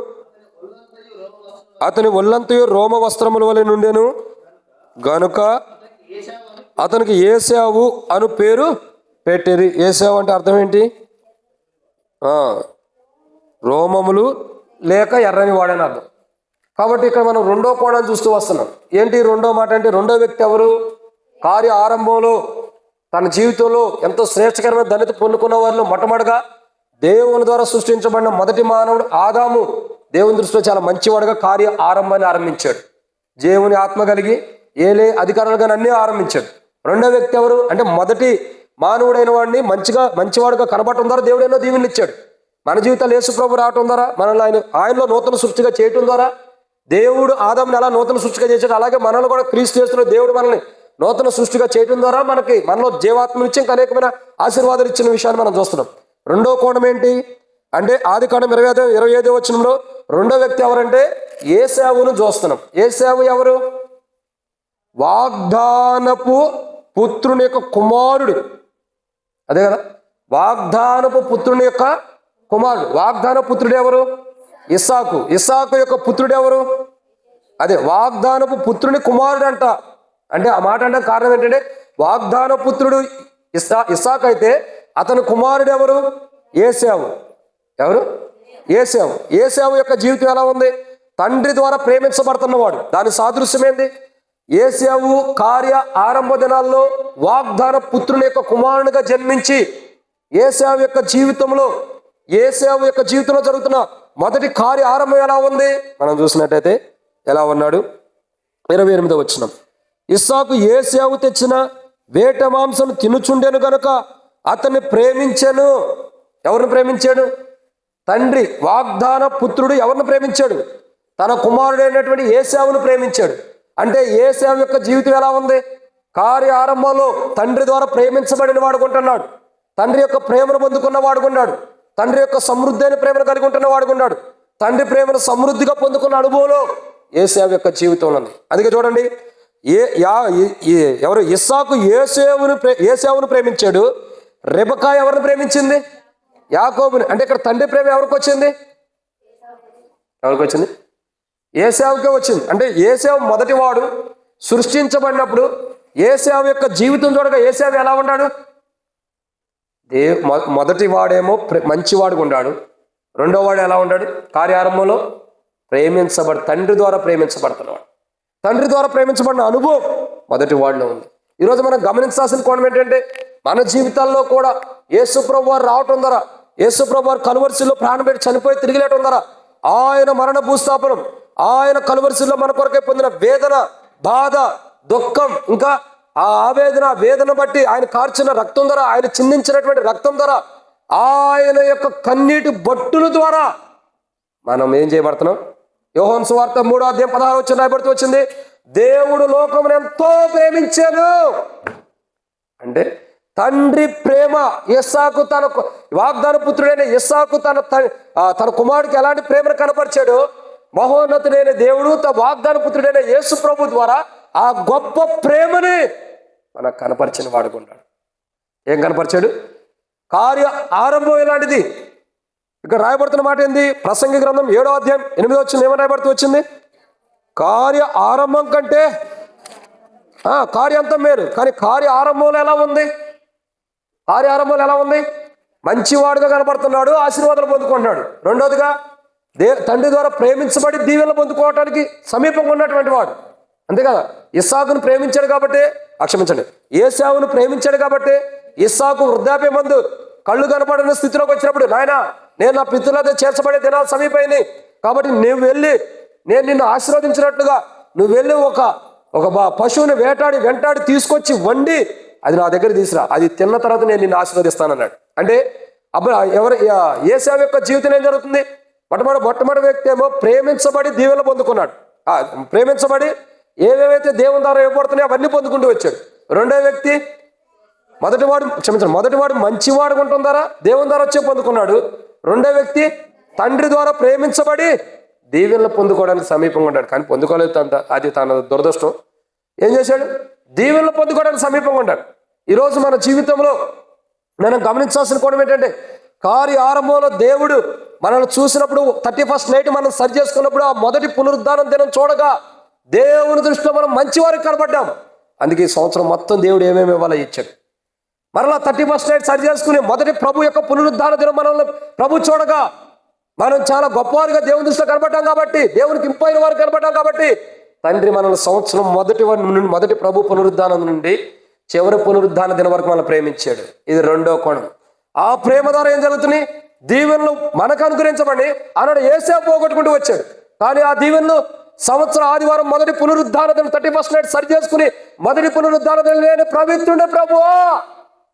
అతని ఒళ్ళంతయు రోమ వస్త్రముల వలె నుండెను గనుక అతనికి ఏశావు అను పేరు పెట్టిరి. ఏశావు అంటే అర్థం ఏంటి? రోమములు లేక ఎర్రని వాడని అర్థం. కాబట్టి ఇక్కడ మనం రెండో కోణాన్ని చూస్తూ వస్తున్నాం. ఏంటి రెండో మాట అంటే? రెండో వ్యక్తి ఎవరు? ఆరంభంలో తన జీవితంలో ఎంతో శ్రేష్టకరమైన ధన్యత పొందుకున్న వారిలో మొట్టమొదటిగా దేవుని ద్వారా సృష్టించబడిన మొదటి మానవుడు ఆదాము దేవుని దృష్టిలో చాలా మంచివాడుగా ఆరంభాన్ని ఆరంభించాడు. దేవుని ఆత్మ కలిగి ఏలే అధికారులుగా అన్నీ ఆరంభించాడు. రెండో వ్యక్తి ఎవరు అంటే మొదటి మానవుడైన వాడిని మంచివాడుగా కనబడటం ద్వారా దేవుడు ఎన్నో దీవెనలు ఇచ్చాడు. మన జీవితాలు యేసు ప్రభు రావటం ద్వారా మనల్ని ఆయనలో నూతన సృష్టిగా చేయటం ద్వారా దేవుడు ఆదాముని ఎలా నూతన సృష్టిగా చేశాడు, అలాగే మనల్ని కూడా క్రీస్తు చేస్తున్న దేవుడు మనల్ని నూతన సృష్టిగా చేయటం ద్వారా మనలో జీవాత్మ ఇచ్చి ఇంకా అనేకమైన ఆశీర్వాదాలు ఇచ్చిన విషయాన్ని మనం చూస్తున్నాం. రెండో కోణం ఏంటి అంటే ఆది కాండం 25వ వచనంలో రెండో వ్యక్తి ఎవరంటే ఏశావును చూస్తున్నాం. ఏశావు ఎవరు? వాగ్దానపు పుత్రుని యొక్క కుమారుడు. అదే కదా, వాగ్దానపు పుత్రుని యొక్క కుమారుడు. వాగ్దాన పుత్రుడు ఎవరు? ఇస్సాకు. ఇస్సాకు యొక్క పుత్రుడు ఎవరు? అదే వాగ్దానపు పుత్రుని కుమారుడు అంట. అంటే ఆ మాట అంటే కారణం ఏంటంటే వాగ్దాన పుత్రుడు ఇస్సాకు అయితే అతని కుమారుడు ఎవరు? ఏశావు. ఎవరు? ఏశావు. ఏశావు యొక్క జీవితం ఎలా ఉంది? తండ్రి ద్వారా ప్రేమించబడుతున్నవాడు. దాని సాదృశ్యం ఏంది? ఏశావు ఆరంభ దినాల్లో వాగ్దాన పుత్రుని యొక్క కుమారునిగా జన్మించి ఏశావు యొక్క జీవితంలో జరుగుతున్న మొదటి ఆరంభం ఎలా ఉంది మనం చూసినట్టయితే ఎలా ఉన్నాడు? 28వ వచనం. ఇస్సాకు ఏశావు తెచ్చిన వేట మాంసం తినుచుండెను గనుక అతన్ని ప్రేమించెను. ఎవరిని ప్రేమించాడు? తండ్రి వాగ్దాన పుత్రుడు ఎవరిని ప్రేమించాడు? తన కుమారుడైనటువంటి ఏశావును ప్రేమించాడు. అంటే ఏశావు యొక్క జీవితం ఎలా ఉంది? ఆరంభంలో తండ్రి ద్వారా ప్రేమించబడిన వాడుకుంటున్నాడు. తండ్రి యొక్క ప్రేమను పొందుకున్న వాడుకున్నాడు. తండ్రి యొక్క సమృద్ధి అయిన ప్రేమను కలిగి ఉంటున్న వాడుకున్నాడు. తండ్రి ప్రేమను సమృద్ధిగా పొందుకున్న అనుభవంలో ఏశావు యొక్క జీవితంలో ఉంది. అందుకే చూడండి, ఎవరు ఇస్సాకు ఏశావును ప్రేమించాడు, రెబెకా ఎవరిని ప్రేమించింది? యాకోబుని. అంటే ఇక్కడ తండ్రి ప్రేమ ఎవరికి వచ్చింది? ఏశావుకే వచ్చింది. అంటే ఏశావు మొదటివాడు. సృష్టించబడినప్పుడు ఏశావు యొక్క జీవితం చూడగా ఏశావు ఎలా ఉన్నాడు? మొదటి వాడేమో మంచివాడుగా ఉన్నాడు. రెండో వాడు ఎలా ఉన్నాడు? కార్యారంభంలో తండ్రి ద్వారా ప్రేమించబడుతున్నాడు. తండ్రి ద్వారా ప్రేమించబడిన అనుభవం మొదటి వాడిలో ఉంది. ఈరోజు మనం గమనించాల్సిన కోణం ఏంటంటే, మన జీవితాల్లో కూడా యేసుప్రభు వారు రావటం ద్వారా, యేసుప్రభు వారు కలువరిశిలో ప్రాణం పెట్టి చనిపోయి తిరిగి లేవటం ద్వారా, ఆయన మరణ భూస్థాపనం, ఆయన కలువరిశిలో మన కొరకే పొందిన వేదన, బాధ, దుఃఖం, ఇంకా ఆ వేదన బట్టి ఆయన కార్చిన రక్తం ద్వారా, ఆయన చిందించినటువంటి రక్తం ద్వారా, ఆయన యొక్క కన్నీటి బొట్టుల ద్వారా మనం ఏం చేయబడుతున్నాం? యోహాను సువార్త 3వ అధ్యాయం 16వ వచనం రాయబడుతూ వచ్చింది, దేవుడు లోకమును ఎంతో ప్రేమించాడు. అంటే తండ్రి ప్రేమ. ఇస్సాకు తన వాగ్దాన పుత్రుడైన ఇస్సాకు తన కుమారుడికి ఎలాంటి ప్రేమను కనపరిచాడు? మహోన్నతుడైన దేవుడు తన వాగ్దాన పుత్రుడైన యేసు ప్రభు ద్వారా ఆ గొప్ప ప్రేమని మనకు కనపరిచిన వాడుకున్నాడు. ఏం కనపరిచాడు? కార్య ఆరంభం ఇలాంటిది. ఇక్కడ రాయబడుతున్న మాట ఏంది? ప్రసంగి గ్రంథం 7వ అధ్యాయం 8వ వచనం ఏమని రాయబడుతూ వచ్చింది? కార్య ఆరంభం కంటే కార్యాంతం మేలు. కానీ కార్య ఆరంభంలో ఎలా ఉంది? కార్యారంభంలో ఎలా ఉంది? మంచివాడుగా కనపడుతున్నాడు, ఆశీర్వాదాలు పొందుకుంటున్నాడు. రెండోదిగా తండ్రి ద్వారా ప్రేమించబడి దీవెనలు పొందుకోవటానికి సమీపంగా ఉన్నటువంటి వాడు. అంతే కదా? ఇస్సాకును ప్రేమించాడు కాబట్టి, క్షమించండి, ఏశావును ప్రేమించాడు కాబట్టి ఇస్సాకు వృద్ధాప్య మందు కళ్ళు కనపడిన స్థితిలోకి వచ్చినప్పుడు, నాయన నేను నా పితరులతో చేర్చబడే దినాలు సమీపైనాయి కాబట్టి నువ్వు వెళ్ళి, నేను నిన్ను ఆశీర్వదించినట్లుగా నువ్వు వెళ్ళి ఒక పశువుని వెంటాడి తీసుకొచ్చి వండి అది నా దగ్గర తీసురా, అది తిన్న తర్వాత నేను నిన్ను ఆశీర్వదిస్తానన్నాడు. అంటే ఏశావు యొక్క జీవితం ఏం జరుగుతుంది? మొట్టమొదటి వ్యక్తి ఏమో ప్రేమించబడి దీవెనలు పొందుకున్నాడు. ప్రేమించబడి ఏవేవైతే దేవుని ద్వారా ఇవ్వబడుతున్నాయో అవన్నీ పొందుకుంటూ వచ్చాడు. రెండో వ్యక్తి మొదటివాడు మంచివాడు ఉండటం ద్వారా దేవుని ద్వారా వచ్చే పొందుకున్నాడు. రెండో వ్యక్తి తండ్రి ద్వారా ప్రేమించబడి దీవెనలు పొందుకోవడానికి సమీపంగా ఉంటాడు, కానీ పొందుకోలేదు. అది తన దురదృష్టం. ఏం చేశాడు? దీవెనలు పొందుకోవడానికి సమీపంగా ఉంటాడు. ఈరోజు మన జీవితంలో మనం గమనించాల్సిన కోణం ఏంటంటే, కార్య ఆరంభంలో దేవుడు మనల్ని చూసినప్పుడు 31st నైట్ మనం సరి చేసుకున్నప్పుడు ఆ మొదటి పునరుద్ధానం దినం చూడగా దేవుని దృష్టిలో మనం మంచివారికి కనబడ్డాం. అందుకే ఈ సంవత్సరం మొత్తం దేవుడు ఏమేమి ఇవ్వాలో ఇచ్చాడు. మరలా 31st నైట్ సరి చేసుకుని మొదటి ప్రభు యొక్క పునరుద్ధాన దినం మనల్ని ప్రభు చూడగా మనం చాలా గొప్పవారిగా దేవుని దృష్టిలో కనబడ్డాం కాబట్టి, దేవునికి ఇంపైన వారు కనబడ్డాం కాబట్టి, తండ్రి మనల్ని సంవత్సరం మొదటి ప్రభు పునరుద్ధానం నుండి చివరి పునరుద్ధాన దినం వరకు మనల్ని ప్రేమించాడు. ఇది రెండో కోణం. ఆ ప్రేమ ద్వారా ఏం జరుగుతుంది? దీవెనలు మనకు అనుగ్రహించబడి ఆనాడు ఏశావు పోగొట్టుకుంటూ వచ్చాడు. కానీ ఆ దీవెనలు సంవత్సరం ఆదివారం మొదటి పునరుద్ధాన దినం 31st నైట్ సరి చేసుకుని మొదటి పునరుద్ధాన దినం నేను పవిత్రుడే ప్రభువా,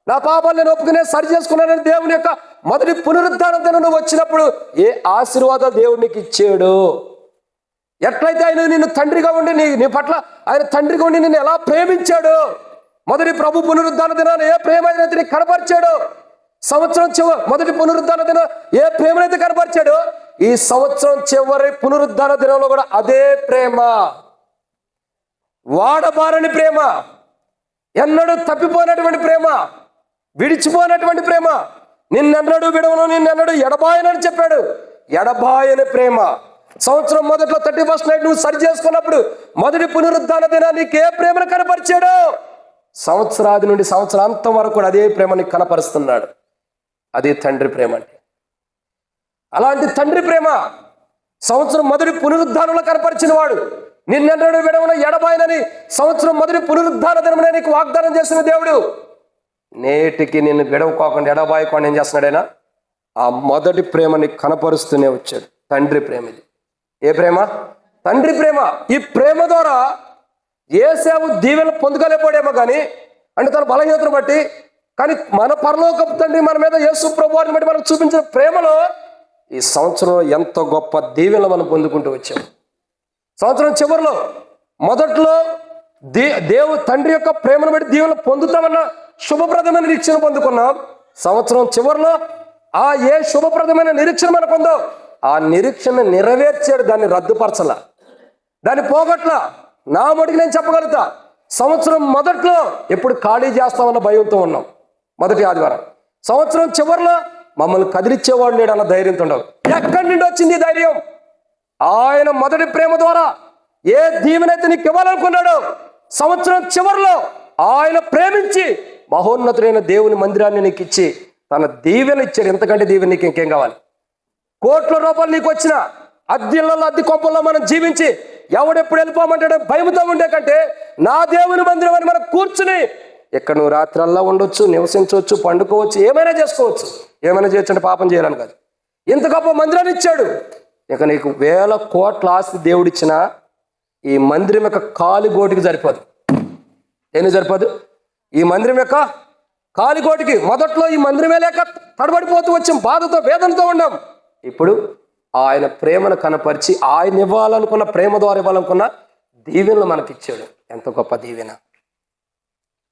నా పాపాలు నేను ఒప్పుకునే సరి చేసుకున్నానని దేవుని యొక్క మొదటి పునరుద్ధాన దినం వచ్చినప్పుడు ఏ ఆశీర్వాదాలు దేవుడు నీకు ఇచ్చాడు? ఎట్లయితే ఆయన నిన్ను తండ్రిగా ఉండి నీ పట్ల ఆయన తండ్రిగా ఉండి నిన్ను ఎలా ప్రేమించాడు, మొదటి ప్రభు పునరుద్ధాన దినాన్ని ఏ ప్రేమ అయితే నీకు కనపరిచాడు, సంవత్సరం మొదటి పునరుద్ధాన దినం ఏ ప్రేమనైతే కనపరిచాడు, ఈ సంవత్సరం చివరి పునరుద్ధాన దినంలో కూడా అదే ప్రేమ, వాడబారని ప్రేమ, ఎన్నడూ తప్పిపోయినటువంటి ప్రేమ, విడిచిపోయినటువంటి ప్రేమ, నిన్నెన్నడూ విడవను, నిన్నెన్నడూ ఎడబాయనని చెప్పాడు. ఎడబాయని ప్రేమ. సంవత్సరం మొదట్లో 31st నైట్ నువ్వు సరి చేసుకున్నప్పుడు మొదటి పునరుద్ధాన దినాన్ని నీకు ఏ ప్రేమను కనపరిచాడు? సంవత్సరాది నుండి సంవత్సరాంతం వరకు కూడా అదే ప్రేమని కనపరుస్తున్నాడు. అదే తండ్రి ప్రేమ అంటే. అలాంటి తండ్రి ప్రేమ సంవత్సరం మొదటి పునరుద్ధానంలో కనపరిచిన వాడు, నిన్నెన్నడూ విడవను ఎడబాయనని సంవత్సరం మొదటి పునరుద్ధాన దినమనే నీకు వాగ్దానం చేసిన దేవుడు నేటికి నిన్ను విడవకోకుండా ఎడబాయకుండా ఏం చేస్తున్నాడైనా ఆ మొదటి ప్రేమని కనపరుస్తూనే వచ్చాడు. తండ్రి ప్రేమ ఇది. ఏ ప్రేమ? తండ్రి ప్రేమ. ఈ ప్రేమ ద్వారా ఏశావు దీవెనలు పొందుకోలేకపోడేమో కానీ, అంటే తన బలహీనతను బట్టి, కానీ మన పరలోకపు తండ్రి మన మీద యేసు ప్రభువారిని బట్టి మనకు చూపించిన ప్రేమలో ఈ సంవత్సరం ఎంత గొప్ప దీవెనలు మనం పొందుకుంటూ వచ్చాము. సంవత్సరం చివరిలో మొదట్లో తండ్రి యొక్క ప్రేమను బట్టి దీవెనలు పొందుతామన్న శుభప్రదమైన నిరీక్షణ పొందుకున్నాం. సంవత్సరం చివరిలో ఏ శుభప్రదమైన నిరీక్షణ మనకు ఉందో ఆ నిరీక్షణ నెరవేర్చాడు, దాన్ని రద్దుపరచలా. దాన్ని పోగొట్లా. నా మటుకు నేను చెప్పగలుగుతా, సంవత్సరం మొదట్లో ఎప్పుడు ఖాళీ చేస్తామన్న భయంతో ఉన్నాం మొదటి ఆదివారం. సంవత్సరం చివరిలో మమ్మల్ని కదిలిచ్చేవాడు లేడు అన్న ధైర్యంతో ఉండవు. ఎక్కడి నుండి వచ్చింది ఈ ధైర్యం? ఆయన మొదటి ప్రేమ ద్వారా ఏ దీవెనైతే నీకు ఇవ్వాలనుకున్నాడో సంవత్సరం చివరిలో ఆయన ప్రేమించి మహోన్నతుడైన దేవుని మందిరాన్ని నీకు ఇచ్చి తన దీవెన ఇచ్చాడు. ఎంతకంటే దీవెన నీకు ఇంకేం కావాలి? కోట్ల రూపాయలు నీకు వచ్చిన అద్దెలలో అద్దె కొంపల్లో మనం జీవించి ఎవడెప్పుడు వెళ్ళిపోమంటాడో భయముతో ఉండే కంటే నా దేవుని మందిరం అని మనం కూర్చుని ఇక్కడ నువ్వు రాత్రల్లా ఉండొచ్చు, నివసించవచ్చు, పండుకోవచ్చు, ఏమైనా చేసుకోవచ్చు. ఏమైనా చేయొచ్చు అంటే పాపం చేయాలని కాదు. ఇంత గొప్ప మందిరాన్ని ఇచ్చాడు. ఇక నీకు వేల కోట్ల ఆస్తి దేవుడిచ్చిన ఈ మందిరం యొక్క కాలిగోటికి సరిపోదు. ఏమి సరిపోదు? ఈ మందిరం యొక్క కాలిగోటికి. మొదట్లో ఈ మందిరమే లేక తడబడిపోతూ వచ్చాం, బాధతో వేదనతో ఉన్నాం. ఇప్పుడు ఆయన ప్రేమను కనపరిచి ఆయన ఇవ్వాలనుకున్న ప్రేమ ద్వారా ఇవ్వాలనుకున్న దీవెనలు మనకిచ్చాడు. ఎంత గొప్ప దీవెన!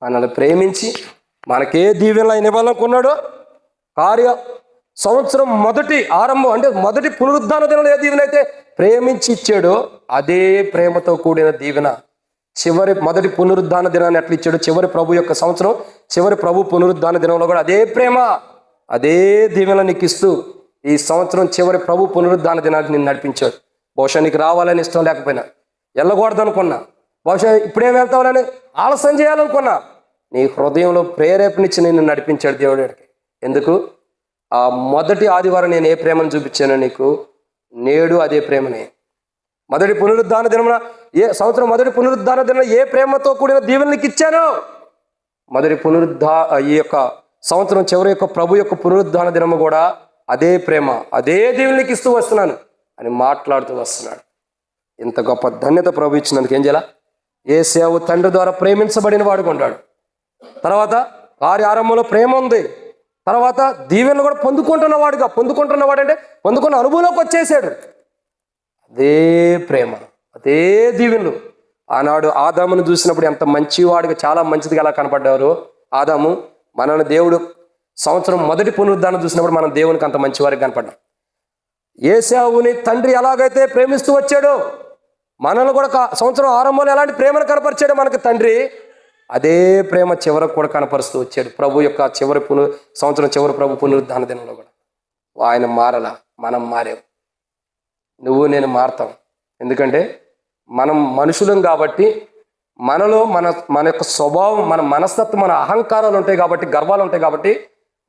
మనల్ని ప్రేమించి మనకే దీవెనలు ఆయన ఇవ్వాలనుకున్నాడో సంవత్సరం మొదటి ఆరంభం అంటే మొదటి పునరుద్ధాన దినంలో ఏ దీవెన అయితే ప్రేమించి ఇచ్చాడో అదే ప్రేమతో కూడిన దీవెన మొదటి పునరుద్ధాన దినాన్ని ఎట్లా ఇచ్చాడు, చివరి ప్రభు యొక్క సంవత్సరం చివరి ప్రభు పునరుద్ధాన దినంలో కూడా అదే ప్రేమ అదే దీవెన నీకు ఇస్తూ ఈ సంవత్సరం చివరి ప్రభు పునరుద్ధాన దినానికి నిన్ను నడిపించాడు. బహుశా నీకు రావాలని ఇష్టం లేకపోయినా, వెళ్ళకూడదు అనుకున్నా, బహుశా ఇప్పుడేం వెళ్తావాలని ఆలస్యం చేయాలనుకున్నా, నీ హృదయంలో ప్రేరేపణించి నిన్ను నడిపించాడు దేవుడికి. ఎందుకు? ఆ మొదటి ఆదివారం నేను ఏ ప్రేమను చూపించానో నీకు నేడు అదే ప్రేమనే. మొదటి పునరుద్ధాన దినమున సంవత్సరం మొదటి పునరుద్ధాన దినం ఏ ప్రేమతో కూడిన దీవెనలకు ఇచ్చానో ఈ యొక్క సంవత్సరం చివరి యొక్క ప్రభు యొక్క పునరుద్ధాన దినము కూడా అదే ప్రేమ అదే దీవెనలకు ఇస్తూ వస్తున్నాను అని మాట్లాడుతూ వస్తున్నాడు. ఇంత గొప్ప ధన్యత ప్రభు ఇచ్చినందుకు ఏం చేయాల? యేసేపు తండ్రి ద్వారా ప్రేమించబడిన వాడుగా ఉన్నాడు. తర్వాత వారి ఆరంభంలో ప్రేమ ఉంది, తర్వాత దీవెనలు కూడా పొందుకుంటున్నవాడు అంటే పొందుకున్న అనుభవంలోకి వచ్చేసాడు. అదే ప్రేమ అదే దీవెనలు. ఆనాడు ఆదామును చూసినప్పుడు ఎంత మంచివాడిగా చాలా మంచిదిగా ఎలా కనపడ్డారు ఆదాము. మనల్ని దేవుడు సంవత్సరం మొదటి పునరుద్ధానం చూసినప్పుడు మనం దేవునికి అంత మంచివారికి కనపడ్డాం. యేసేపుని తండ్రి ఎలాగైతే ప్రేమిస్తూ వచ్చాడో మనల్ని కూడా సంవత్సరం ఆరంభంలో ఎలాంటి ప్రేమను కనపరిచాడో మనకి తండ్రి, అదే ప్రేమ చివరకు కూడా కనపరుస్తూ వచ్చాడు ప్రభు యొక్క సంవత్సరం చివరి ప్రభు పునరుద్ధాన దినంలో కూడా. ఆయన మారలా, మనం మారాం. నువ్వు నేను మారతాం. ఎందుకంటే మనం మనుషులం కాబట్టి మనలో మన యొక్క స్వభావం, మన మనస్తత్వం, మన అహంకారాలు ఉంటాయి కాబట్టి, గర్వాలు ఉంటాయి కాబట్టి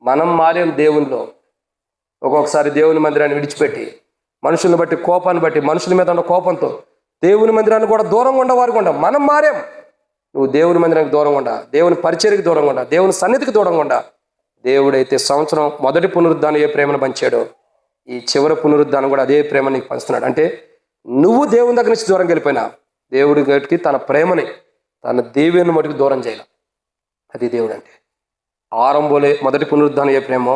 మనం మారాం దేవునిలో. ఒక్కొక్కసారి దేవుని మందిరాన్ని విడిచిపెట్టి మనుషుల్ని బట్టి కోపాన్ని బట్టి మనుషుల మీద ఉన్న కోపంతో దేవుని మందిరాన్ని కూడా దూరంగా ఉండేవారికి ఉండం. మనం మారాం. నువ్వు దేవుని మందిరానికి దూరంగా ఉండా, దేవుని పరిచర్యకి దూరంగా ఉండా, దేవుని సన్నిధికి దూరంగా ఉండా. దేవుడైతే సంవత్సరం మొదటి పునరుద్ధానం ఏ ప్రేమను పంచాడో ఈ చివరి పునరుద్ధానం కూడా అదే ప్రేమ నీకు పంచుతున్నాడు. అంటే నువ్వు దేవుని దగ్గర నుంచి దూరం వెళ్ళిపోయినా దేవుడి గట్టికి తన ప్రేమని తన దీవెని మటుకు దూరం చేయాలి. అది దేవుడు అంటే. ఆరంభంలో మొదటి పునరుద్ధానం ఏ ప్రేమో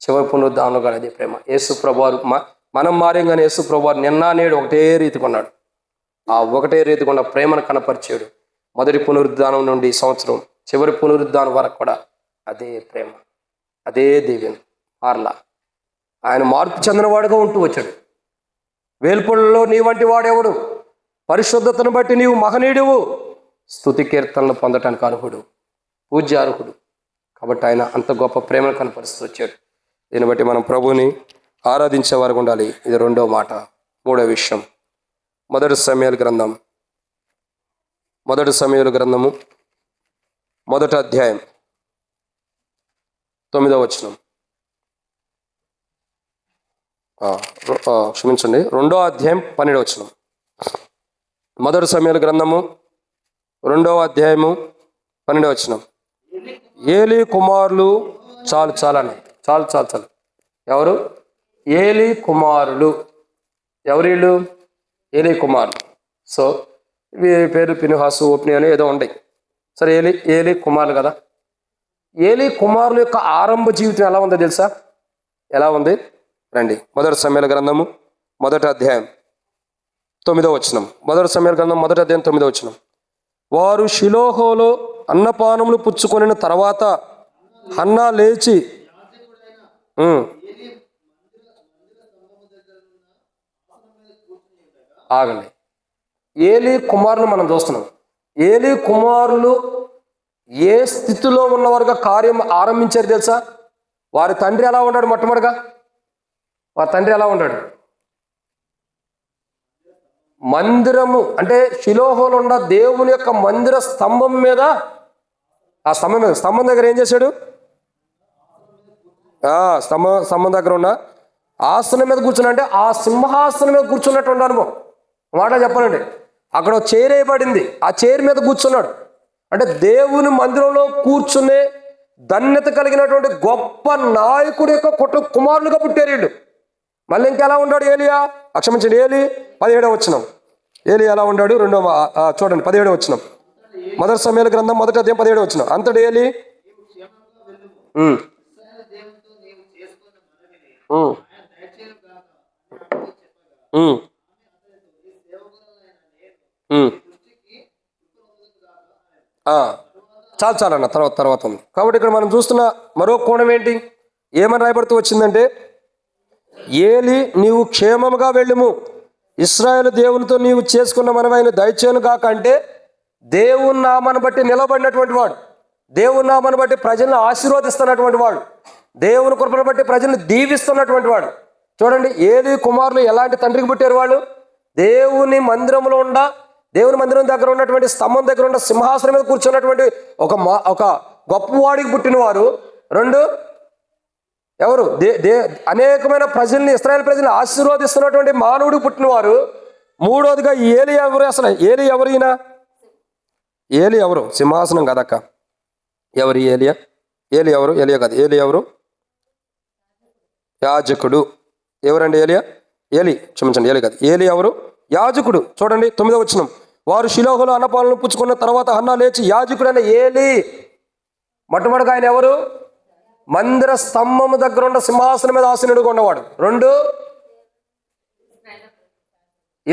చివరి పునరుద్ధానంలో కానీ అదే ప్రేమ. యేసు ప్రభువారు మనం మారేం కానీ యేసు ప్రభువారు నిన్న నేడు ఒకటే రీతిగా ఉన్నాడు. ఆ ఒకటే రీతిగా ఉన్న ప్రేమను కనపరిచాడు. మొదటి పునరుద్ధానం నుండి సంవత్సరం చివరి పునరుద్ధానం వరకు కూడా అదే ప్రేమ అదే దీవెన మారలా. ఆయన మార్పు చెందినవాడుగా ఉంటూ వచ్చాడు. వేల్పులలో నీ వంటి వాడెవడు? పరిశుద్ధతను బట్టి నీవు మహనీయుడువు, స్తుతి కీర్తనలు పొందటానికి అర్హుడు, పూజ్య అర్హుడు. కాబట్టి ఆయన అంత గొప్ప ప్రేమను కనపరుస్తూ వచ్చాడు. దీన్ని బట్టి మనం ప్రభువుని ఆరాధించే వారికి ఉండాలి. ఇది రెండవ మాట. మూడవ విషయం, మొదటి సమూయేలు గ్రంథము మొదటి అధ్యాయం 9వ వచనం. క్షమించండి, 2వ అధ్యాయం 12వ వచనం. మొదటి సమూయేలు గ్రంథము 2వ అధ్యాయము 12వ వచనం. ఏలీ కుమారులు చాలు. ఎవరు? ఏలీ కుమారులు. ఎవరు వీళ్ళు? ఏలీ కుమారులు. సో వీరి పేరు ఫినెహాసు, ఓప్ని అని ఏదో ఉంటాయి. సరే, ఏలీ కుమారులు కదా. ఏలీ కుమారుల యొక్క ఆరంభ జీవితం ఎలా ఉందో తెలుసా? ఎలా ఉంది? రండి, మొదటి సమూయేలు గ్రంథము మొదటి అధ్యాయం 9వ వచనం. మొదటి సమూయేలు గ్రంథం మొదటి అధ్యాయం 9వ వచనం. వారు షిలోహులో అన్నపానములు పుచ్చుకొనిన తర్వాత హన్నా లేచి ఆగండి. ఏలీ కుమారులు మనం చూస్తున్నాం. ఏలీ కుమారులు ఏ స్థితిలో ఉన్నవారుగా కార్యం ఆరంభించారు తెలుసా? వారి తండ్రి ఎలా ఉన్నాడు? మొట్టమొదటిగా వారి తండ్రి ఎలా ఉన్నాడు? మందిరము అంటే షిలోహులో ఉన్న దేవుని యొక్క మందిర స్తంభం మీద, ఆ స్తంభం దగ్గర ఏం చేశాడు? స్తంభం దగ్గర ఉన్న ఆసనం మీద కూర్చున్నా, అంటే ఆ సింహాసనం మీద కూర్చున్నట్టు అనుభవం. మాట చెప్పాలండి, అక్కడ చైర్ వేయబడింది, ఆ చైర్ మీద కూర్చున్నాడు. అంటే దేవుని మందిరంలో కూర్చునే ధన్యత కలిగినటువంటి గొప్ప నాయకుడి యొక్క కుమారులుగా పుట్టారు వీళ్ళు. మళ్ళీ ఇంకెలా ఉన్నాడు ఏలియా? క్షమించండి, ఏలీ 17వ వచనం. ఏలీ ఎలా ఉన్నాడు? చూడండి 17వ వచనం. మొదటి సమూయేలు గ్రంథం 1వ అధ్యాయం 17వ వచనం. అంతటి ఏలీ చాలన్న తర్వాత ఉంది. కాబట్టి ఇక్కడ మనం చూస్తున్న మరో కోణం ఏంటి? ఏమని రాయబడుతూ వచ్చిందంటే, ఏలీ నీవు క్షేమముగా వెళ్ళుము, ఇశ్రాయేలు దేవునితో నీవు చేసుకున్న మనమైన దయచేను కాక. అంటే దేవుని నామాన్ని బట్టి నిలబడినటువంటి వాడు, దేవుని నామాన్ని బట్టి ప్రజలను ఆశీర్వదిస్తున్నటువంటి వాడు, దేవుని కృపను బట్టి ప్రజలను దీవిస్తున్నటువంటి వాడు. చూడండి, ఏలీ కుమారులు ఎలాంటి తండ్రికి పుట్టారు? వాళ్ళు దేవుని మందిరంలో దేవుని మందిరం దగ్గర ఉన్నటువంటి స్తంభం దగ్గర ఉన్న సింహాసనం మీద కూర్చున్నటువంటి ఒక గొప్పవాడికి పుట్టినవారు. రెండు, ఎవరు? అనేకమైన ప్రజల్ని, ఇశ్రాయేలు ప్రజల్ని ఆశీర్వదిస్తున్నటువంటి మానవుడికి పుట్టినవారు. మూడోదిగా ఏలీ ఎవరు? అసలు ఏలీ ఎవరు? ఏలీ ఎవరు? సింహాసనం కదక్క. ఎవరు ఏలియా? ఏలీ ఎవరు? ఏలియా కాదు. ఏలీ ఎవరు? యాజకుడు. ఎవరండి ఏలియా? ఏలీ, క్షమించండి, ఏలీ కాదు. ఏలీ ఎవరు? యాజకుడు. చూడండి 9వ వచనం. వారు షిలోహులో అన్నపాలను పుచ్చుకున్న తర్వాత హన్నా లేచి యాజకుడు అనే ఏలీ. మొట్టమొదటిగా ఆయన ఎవరు? మందిర స్తంభము దగ్గర ఉన్న సింహాసనం మీద ఆసీనుడుగా ఉన్నవాడు. రెండు,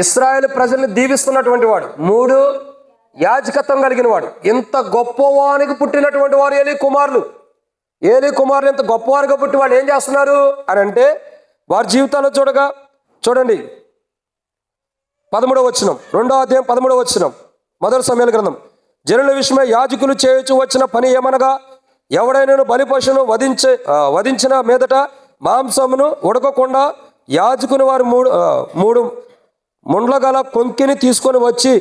ఇశ్రాయేలు ప్రజల్ని దీవిస్తున్నటువంటి వాడు. మూడు, యాజకత్వం కలిగిన వాడు. ఇంత గొప్పవానికి పుట్టినటువంటి వారు ఏలీ కుమారులు. ఏలీ కుమారులు ఇంత గొప్పవారిగా పుట్టి వాళ్ళు ఏం చేస్తున్నారు అని అంటే, వారి జీవితాల్లో చూడండి 13వ వచనం, 2వ అధ్యాయం 13వ వచనం, మొదటి సమూయేలు గ్రంథం. జనుల విషయమై యాజకులు చేయొచ్చు వచ్చిన పని ఏమనగా, ఎవడైనా బలిపశును వధించిన మీదట మాంసమును ఉడకకుండా యాజకుని వారు మూడు ముండ్ల గల కొంకిని తీసుకొని వచ్చి,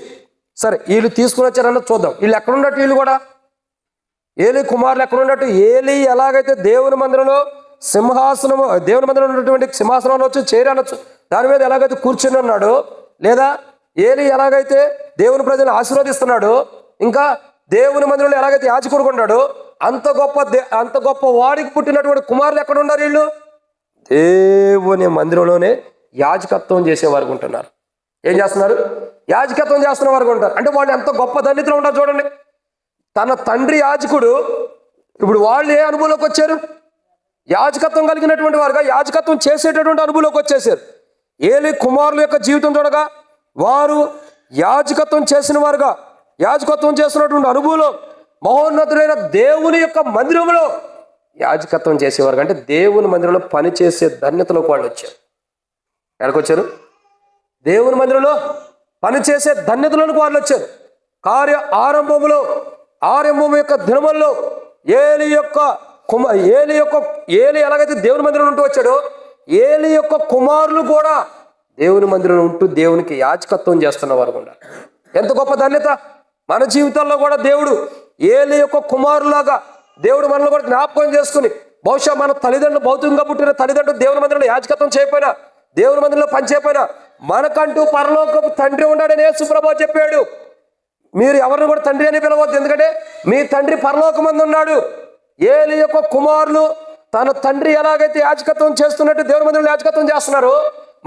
సరే వీళ్ళు తీసుకుని వచ్చారన్న చూద్దాం. వీళ్ళు ఎక్కడున్నట్టు? వీళ్ళు కూడా ఏలీ కుమారులు ఎక్కడున్నట్టు? ఏలీ ఎలాగైతే దేవుని మందిరంలో సింహాసనము, దేవుని మందిరంలో ఉన్నటువంటి సింహాసనం అనొచ్చు, చైర్ అనొచ్చు, దాని మీద ఎలాగైతే కూర్చుని ఉన్నాడో, లేదా ఏలీ ఎలాగైతే దేవుని ప్రజలను ఆశీర్వదిస్తున్నాడో, ఇంకా దేవుని మందిరంలో ఎలాగైతే యాజకుడు ఉన్నాడో, అంత గొప్ప వాడికి పుట్టినటువంటి కుమారులు ఎక్కడ ఉన్నారు? వీళ్ళు దేవుని మందిరంలోనే యాజకత్వం చేసేవారు ఉంటున్నారు. ఏం చేస్తున్నారు? యాజకత్వం చేస్తున్న వారు ఉంటారు. అంటే వాళ్ళు ఎంత గొప్ప ధన్యతలో ఉంటారు చూడండి. తన తండ్రి యాజకుడు, ఇప్పుడు వాళ్ళు ఏ అనుభవంలోకి వచ్చారు? యాజకత్వం కలిగినటువంటి వారుగా, యాజకత్వం చేసేటటువంటి అనుభవంలోకి వచ్చేసారు. ఏలీ కుమారుల యొక్క జీవితం చూడగా, వారు యాజకత్వం చేసిన వారుగా, యాజకత్వం చేస్తున్నటువంటి అనుభవంలో మహోన్నతుడైన దేవుని యొక్క మందిరంలో యాజకత్వం చేసేవారు. అంటే దేవుని మందిరంలో పనిచేసే ధన్యతలోకి వాళ్ళు వచ్చారు. ఎక్కడికి వచ్చారు? దేవుని మందిరంలో పనిచేసే ధన్యతలోకి వాళ్ళు వచ్చారు. ఆరంభం యొక్క దినముల్లో ఏలీ ఎలాగైతే దేవుని మందిరంలో ఉంటూ వచ్చాడో, ఏలీ యొక్క కుమారులు కూడా దేవుని మందిరంలో ఉంటూ దేవునికి యాజకత్వం చేస్తున్న వారు ఉన్నారు. ఎంత గొప్ప ధన్యత! మన జీవితాల్లో కూడా దేవుడు ఏలీ యొక్క కుమారులాగా దేవుడు మనల్ని కూడా జ్ఞాపకం చేసుకుని, బహుశా మన తల్లిదండ్రులు, భౌతికంగా పుట్టిన తల్లిదండ్రులు దేవుని మందిరంలో యాజకత్వం చేయకపోయినా, దేవుని మందిరంలో పని చేయకపోయినా, మనకంటూ పరలోకపు తండ్రి ఉన్నాడని యేసు ప్రభువు చెప్పాడు. మీరు ఎవరిని కూడా తండ్రి అని పిలవద్దు, ఎందుకంటే మీ తండ్రి పరలోకమందు ఉన్నాడు. ఏలీ యొక్క కుమారులు తన తండ్రి ఎలాగైతే యాజకత్వం చేస్తున్నట్టు దేవుని మందిరంలో యాజకత్వం చేస్తున్నారు,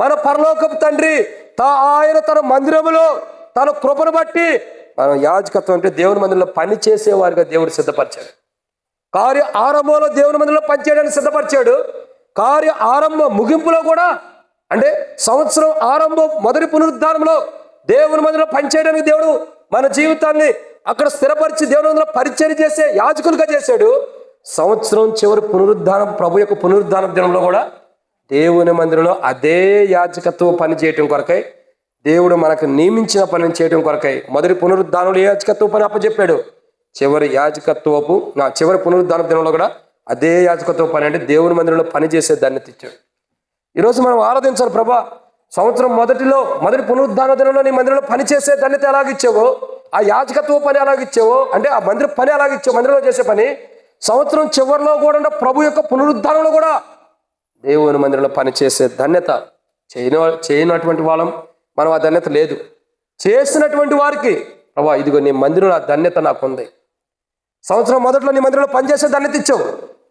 మన పరలోకపు తండ్రి ఆయన తన మందిరములో తన కృపను బట్టి మనం యాజకత్వం అంటే దేవుని మందిరంలో పని చేసేవారిగా దేవుడు సిద్ధపరిచాడు. కార్య ఆరంభంలో దేవుని మందిరంలో పనిచేయడానికి సిద్ధపరిచాడు. కార్య ముగింపులో కూడా, అంటే సంవత్సరం ఆరంభం మొదటి పునరుద్ధానంలో దేవుని మందిరంలో పనిచేయడానికి దేవుడు మన జీవితాన్ని అక్కడ స్థిరపరిచి దేవుని మందిరంలో పరిచయం చేసే యాజకులుగా చేశాడు. సంవత్సరం చివరి పునరుద్ధానం, ప్రభు యొక్క పునరుద్ధానం దినంలో కూడా దేవుని మందిరంలో అదే యాజకత్వం పని చేయటం కొరకై దేవుడు మనకు నియమించిన పనిని చేయడం కొరకై మొదటి పునరుద్ధానంలో ఏ యాజకత్వ పని అప్పచెప్పాడు, చివరి పునరుద్ధాన దినంలో కూడా అదే యాజకత్వ పని, అంటే దేవుని మందిరంలో పని చేసే దాన్ని తెచ్చాడు. ఈరోజు మనం ఆరాధించాలి, ప్రభా సంవత్సరం మొదటి పునరుద్ధాన దినంలో నీ మందిరంలో పని చేసే ధన్యత ఎలాగిచ్చావో, ఆ యాజకత్వ పని ఎలాగిచ్చావో, అంటే ఆ మందిర పని ఎలాగిచ్చావు, మందిరంలో చేసే పని సంవత్సరం చివరిలో కూడా ప్రభు యొక్క పునరుద్ధానంలో కూడా దేవుని మందిరంలో పని చేసే ధన్యత చేయనటువంటి వాళ్ళం మనం, ఆ ధన్యత లేదు. చేసినటువంటి వారికి ప్రభా ఇదిగో నీ మందిరంలో ఆ ధన్యత నాకుంది. సంవత్సరం మొదట్లో నీ మందిరంలో పనిచేసే ధన్యత ఇచ్చావు,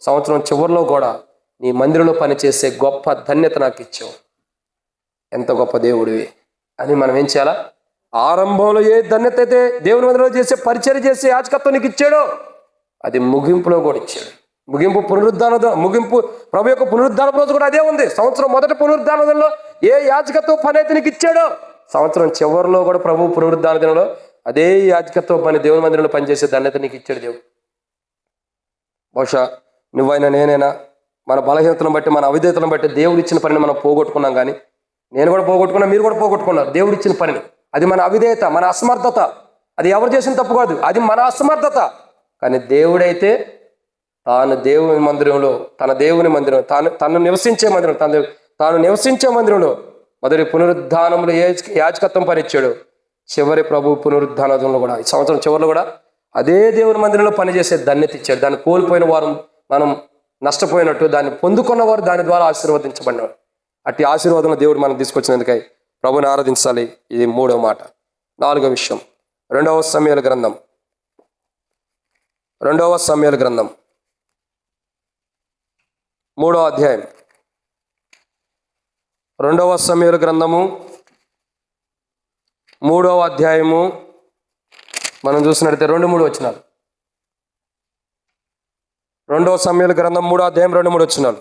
సంవత్సరం చివరిలో కూడా నీ మందిరంలో పనిచేసే గొప్ప ధన్యత నాకు ఇచ్చావు. ఎంత గొప్ప దేవుడివి అని మనం ఏం చేయాలా? ఆరంభంలో ఏ ధన్యత అయితే దేవుని మందిరంలో చేసే పరిచర్య చేసే యాజకత్వం నీకు ఇచ్చాడో అది ముగింపులో కూడా ఇచ్చాడు. ముగింపు ప్రభు యొక్క పునరుద్ధాన రోజు కూడా అదే ఉంది. సంవత్సరం మొదటి పునరుద్ధానంలో ఏ యాజకత్వ పని అయితే నీకు ఇచ్చాడో సంవత్సరం చివరిలో కూడా ప్రభు పునరుద్ధాన దినంలో అదే యాజకత్వ పని దేవుని మందిరంలో పనిచేసే ధన్యత నీకు ఇచ్చాడు దేవుడు. బహుశా నువ్వైనా నేనైనా మన బలహీనతను బట్టి మన అవిధేయతను బట్టి దేవుడు ఇచ్చిన పనిని మనం పోగొట్టుకున్నాం. కానీ నేను కూడా పోగొట్టుకున్నా, మీరు కూడా పోగొట్టుకున్నారు దేవుడు ఇచ్చిన పనిని. అది మన అవిధేయత, మన అసమర్థత. అది ఎవరు చేసిన తప్పు కాదు, అది మన అసమర్థత. కానీ దేవుడైతే తాను దేవుని మందిరంలో తాను నివసించే మందిరంలో మొదటి పునరుద్ధానంలో యాజకత్వం పనిచ్చాడు. చివరి ప్రభు పునరుద్ధానంలో కూడా ఈ సంవత్సరం చివరిలో కూడా అదే దేవుని మందిరంలో పనిచేసే ధన్యత ఇచ్చాడు. దాన్ని కోల్పోయిన వారు మనం నష్టపోయినట్టు, దాన్ని పొందుకున్న వారు దాని ద్వారా ఆశీర్వదించబడినారు. అట్టి ఆశీర్వాదంలో దేవుడు మనం తీసుకొచ్చినందుకై ప్రభుని ఆరాధించాలి. ఇది 3వ మాట. 4వ విషయం, 2వ సమూయేలు గ్రంథం 3వ అధ్యాయం. 2వ సమూయేలు గ్రంథము 3వ అధ్యాయము మనం చూసినట్లయితే 2-3 వచనాలు. 2వ సమూయేలు గ్రంథం 3వ అధ్యాయం 2-3 వచనాలు.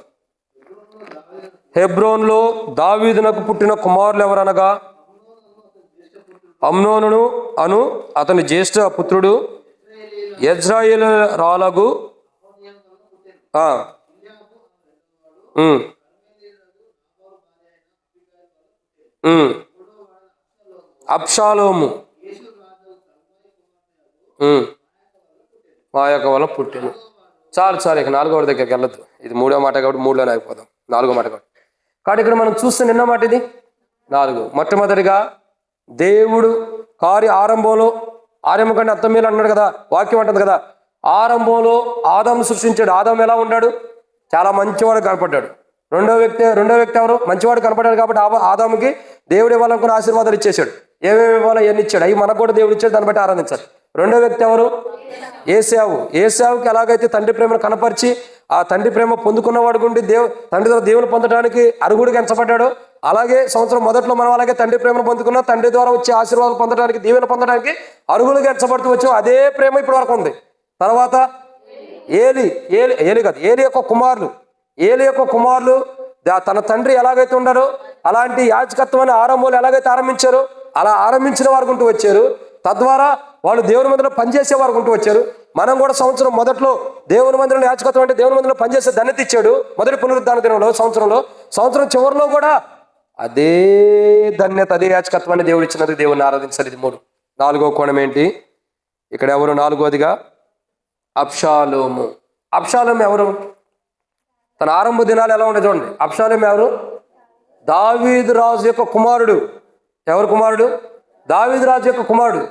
హెబ్రోన్లో దావీదునకు పుట్టిన కుమారులు ఎవరనగా అమ్నోను అను అతని జ్యేష్ఠ పుత్రుడు యెజ్రాయేలు రాలగు అబ్షాలోము మాయక వల్ల పుట్టిన. చాలు ఇక 4వ దగ్గరికి వెళ్ళద్దు. ఇది 3వ మాట కాబట్టి 3లోనే అయిపోదాం. 4వ మాట కాబట్టి ఇక్కడ మనం చూస్తే నిన్న మాట ఇది 4. మొట్టమొదటిగా దేవుడు ఆరంభం కంటే అత్తమేలు అన్నాడు కదా, వాక్యం అంటుంది కదా. ఆరంభంలో ఆదాము సృష్టించాడు. ఆదాము ఎలా ఉన్నాడు? చాలా మంచివాడు కనపడ్డాడు. రెండో వ్యక్తి ఎవరు? మంచివాడు కనపడ్డాడు. కాబట్టి ఆదాముకి దేవుడు ఇవ్వాలనుకున్న ఆశీర్వాదాలు ఇచ్చేసాడు. ఏమేమి ఇవ్వాలో ఎన్ని ఇచ్చాడు, అవి మనకు కూడా దేవుడు ఇచ్చాడు. దాన్ని బట్టి ఆరాధించాలి. రెండో వ్యక్తి ఎవరు? ఏశావుకి ఎలాగైతే తండ్రి ప్రేమను కనపరిచి ఆ తండ్రి ప్రేమ పొందుకున్నవాడు గుండి తండ్రి ద్వారా దేవుని పొందడానికి అరుగుడిగా ఎంచబడ్డాడు. అలాగే సంవత్సరం మొదట్లో మనం అలాగే తండ్రి ప్రేమను పొందుకున్నాం. తండ్రి ద్వారా వచ్చే ఆశీర్వాదాలు పొందడానికి, దీవెన పొందడానికి అరుగులుగా ఎంచబడుతూ వచ్చాం. అదే ప్రేమ ఇప్పటి వరకు ఉంది. తర్వాత ఏలి యొక్క కుమారులు తన తండ్రి ఎలాగైతే ఉన్నారో అలాంటి యాజకత్వాన్ని ఆరంభంలో ఎలాగైతే ఆరంభించారో అలా ఆరంభించిన వారు గుంటూ వచ్చారు. తద్వారా వాళ్ళు దేవుని మందిరంలో పనిచేసే వారు గుంటూ వచ్చారు. మనం కూడా సంవత్సరం మొదట్లో దేవుని మందిరంలో యాజకత్వం అంటే దేవుని మందిరంలో పనిచేసే ధన్యత ఇచ్చాడు. మొదటి పునరుద్ధాన దినంలో సంవత్సరం చివరిలో కూడా అదే ధన్యత, అదే యాజకత్వాన్ని దేవుడు ఇచ్చినందుకు దేవుడిని ఆరాధించాలి. ఇది 3. 4వ కోణం ఏంటి? ఇక్కడ ఎవరు? 4వదిగా అబ్షాలోము ఎవరు? తన ఆరంభ దినాలు ఎలా ఉండే చూడండి. అబ్షాలోము ఎవరు? దావీదు రాజు యొక్క కుమారుడు. ఎవరు కుమారుడు? దావీదు రాజు యొక్క కుమారుడు.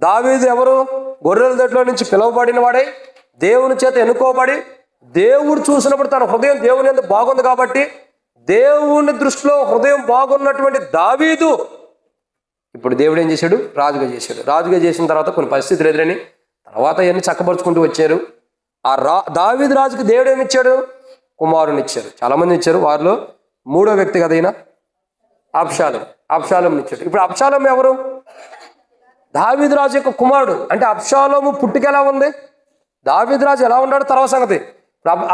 దావీదు ఎవరు? గొర్రెల దొడ్లో నుంచి పిలువబడిన వాడై దేవుని చేత ఎన్నుకోబడి దేవుడు చూసినప్పుడు తన హృదయం దేవుని యందు బాగుంది కాబట్టి దేవుని దృష్టిలో హృదయం బాగున్నటువంటి దావీదు ఇప్పుడు దేవుడు ఏం చేశాడు? రాజుగా చేసిన తర్వాత కొన్ని పరిస్థితులు ఎదురని తర్వాత అవన్నీ చక్కపరుచుకుంటూ వచ్చారు. దావీదు రాజుకి దేవుడు ఏమి ఇచ్చాడు? కుమారుని ఇచ్చారు. చాలా మంది ఇచ్చారు. వారిలో 3వ వ్యక్తి కదా ఈయన అబ్షాలోము ఇచ్చాడు. ఇప్పుడు అబ్షాలోము ఎవరు? దావీదు రాజు యొక్క కుమారుడు. అంటే అబ్షాలోము పుట్టుక ఎలా ఉంది? దావీదు రాజు ఎలా ఉన్నాడు తర్వాత సంగతి.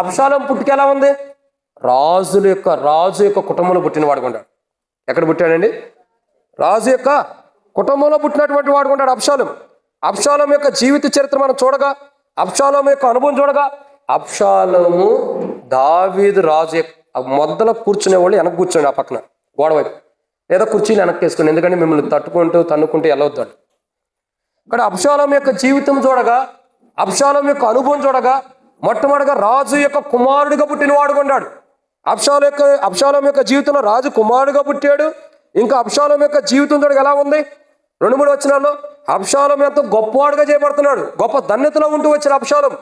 అబ్షాలోము పుట్టుక ఎలా ఉంది? రాజు యొక్క కుటుంబంలో పుట్టినవాడు ఉంటాడు. ఎక్కడ పుట్టాడండి? రాజు యొక్క కుటుంబంలో పుట్టినటువంటి వాడు ఉంటాడు అబ్షాలోము యొక్క జీవిత చరిత్ర మనం చూడగా, అబ్షాలోము యొక్క అనుభవం చూడగా, అబ్షాలోము దావీదు రాజు మొదల కూర్చునేవాళ్ళు వెనక కూర్చోండి, ఆ పక్కన గోడ వైపు. లేదా కుర్చీలు వెనక్కి వేసుకుని, ఎందుకంటే మిమ్మల్ని తట్టుకుంటూ తన్నుకుంటూ వెళ్ళొద్దాడు. ఇక్కడ అబ్షాలోము యొక్క జీవితం చూడగా, అబ్షాలోము యొక్క అనుభవం చూడగా, మొట్టమొదటిగా రాజు యొక్క కుమారుడిగా పుట్టినవాడు కొన్నాడు. అబ్షాలోము యొక్క జీవితంలో రాజు కుమారుడిగా పుట్టాడు. ఇంకా అబ్షాలోము యొక్క జీవితం చూడగా ఎలా ఉంది? 2-3 వచనాల్లో అబ్షాలోము ఎంతో గొప్పవాడుగా చేయబడుతున్నాడు. గొప్ప ధన్యతలో ఉంటూ వచ్చిన అబ్షాలోము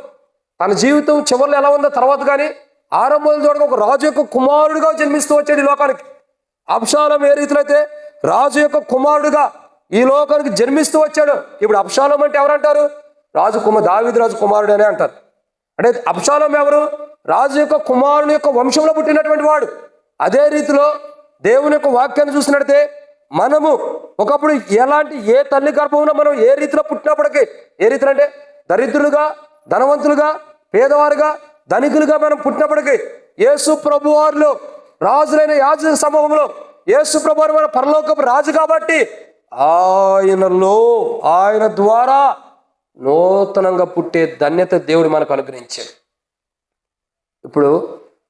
తన జీవితం చివరిలో ఎలా ఉందో తర్వాత కానీ ఆరంభంలో చూడగా ఒక రాజు యొక్క కుమారుడిగా జన్మిస్తూ వచ్చాడు ఈ లోకానికి. అబ్షాలోము ఏ రీతిలో అయితే రాజు యొక్క కుమారుడుగా ఈ లోకానికి జన్మిస్తూ వచ్చాడు, ఇప్పుడు అబ్షాలోము అంటే ఎవరంటారు? దావీదు రాజు కుమారుడు అనే అంటారు. అంటే అబ్షాలోము ఎవరు? రాజు యొక్క కుమారుని యొక్క వంశంలో పుట్టినటువంటి వాడు. అదే రీతిలో దేవుని యొక్క వాక్యాన్ని చూసినట్టే మనము ఒకప్పుడు ఏ తల్లి గర్భంలో మనం ఏ రీతిలో పుట్టినప్పటికీ, ఏ రీతిలో అంటే దరిద్రులుగా, ధనవంతులుగా, పేదవారుగా, ధనికులుగా మనం పుట్టినప్పటికీ యేసు ప్రభు వారిలో రాజులైన యాజక సమూహంలో యేసు ప్రభు వారు మన పరలోకపు రాజు కాబట్టి ఆయన ద్వారా నూతనంగా పుట్టే ధన్యత దేవుడు మనకు అనుగ్రహించాడు. ఇప్పుడు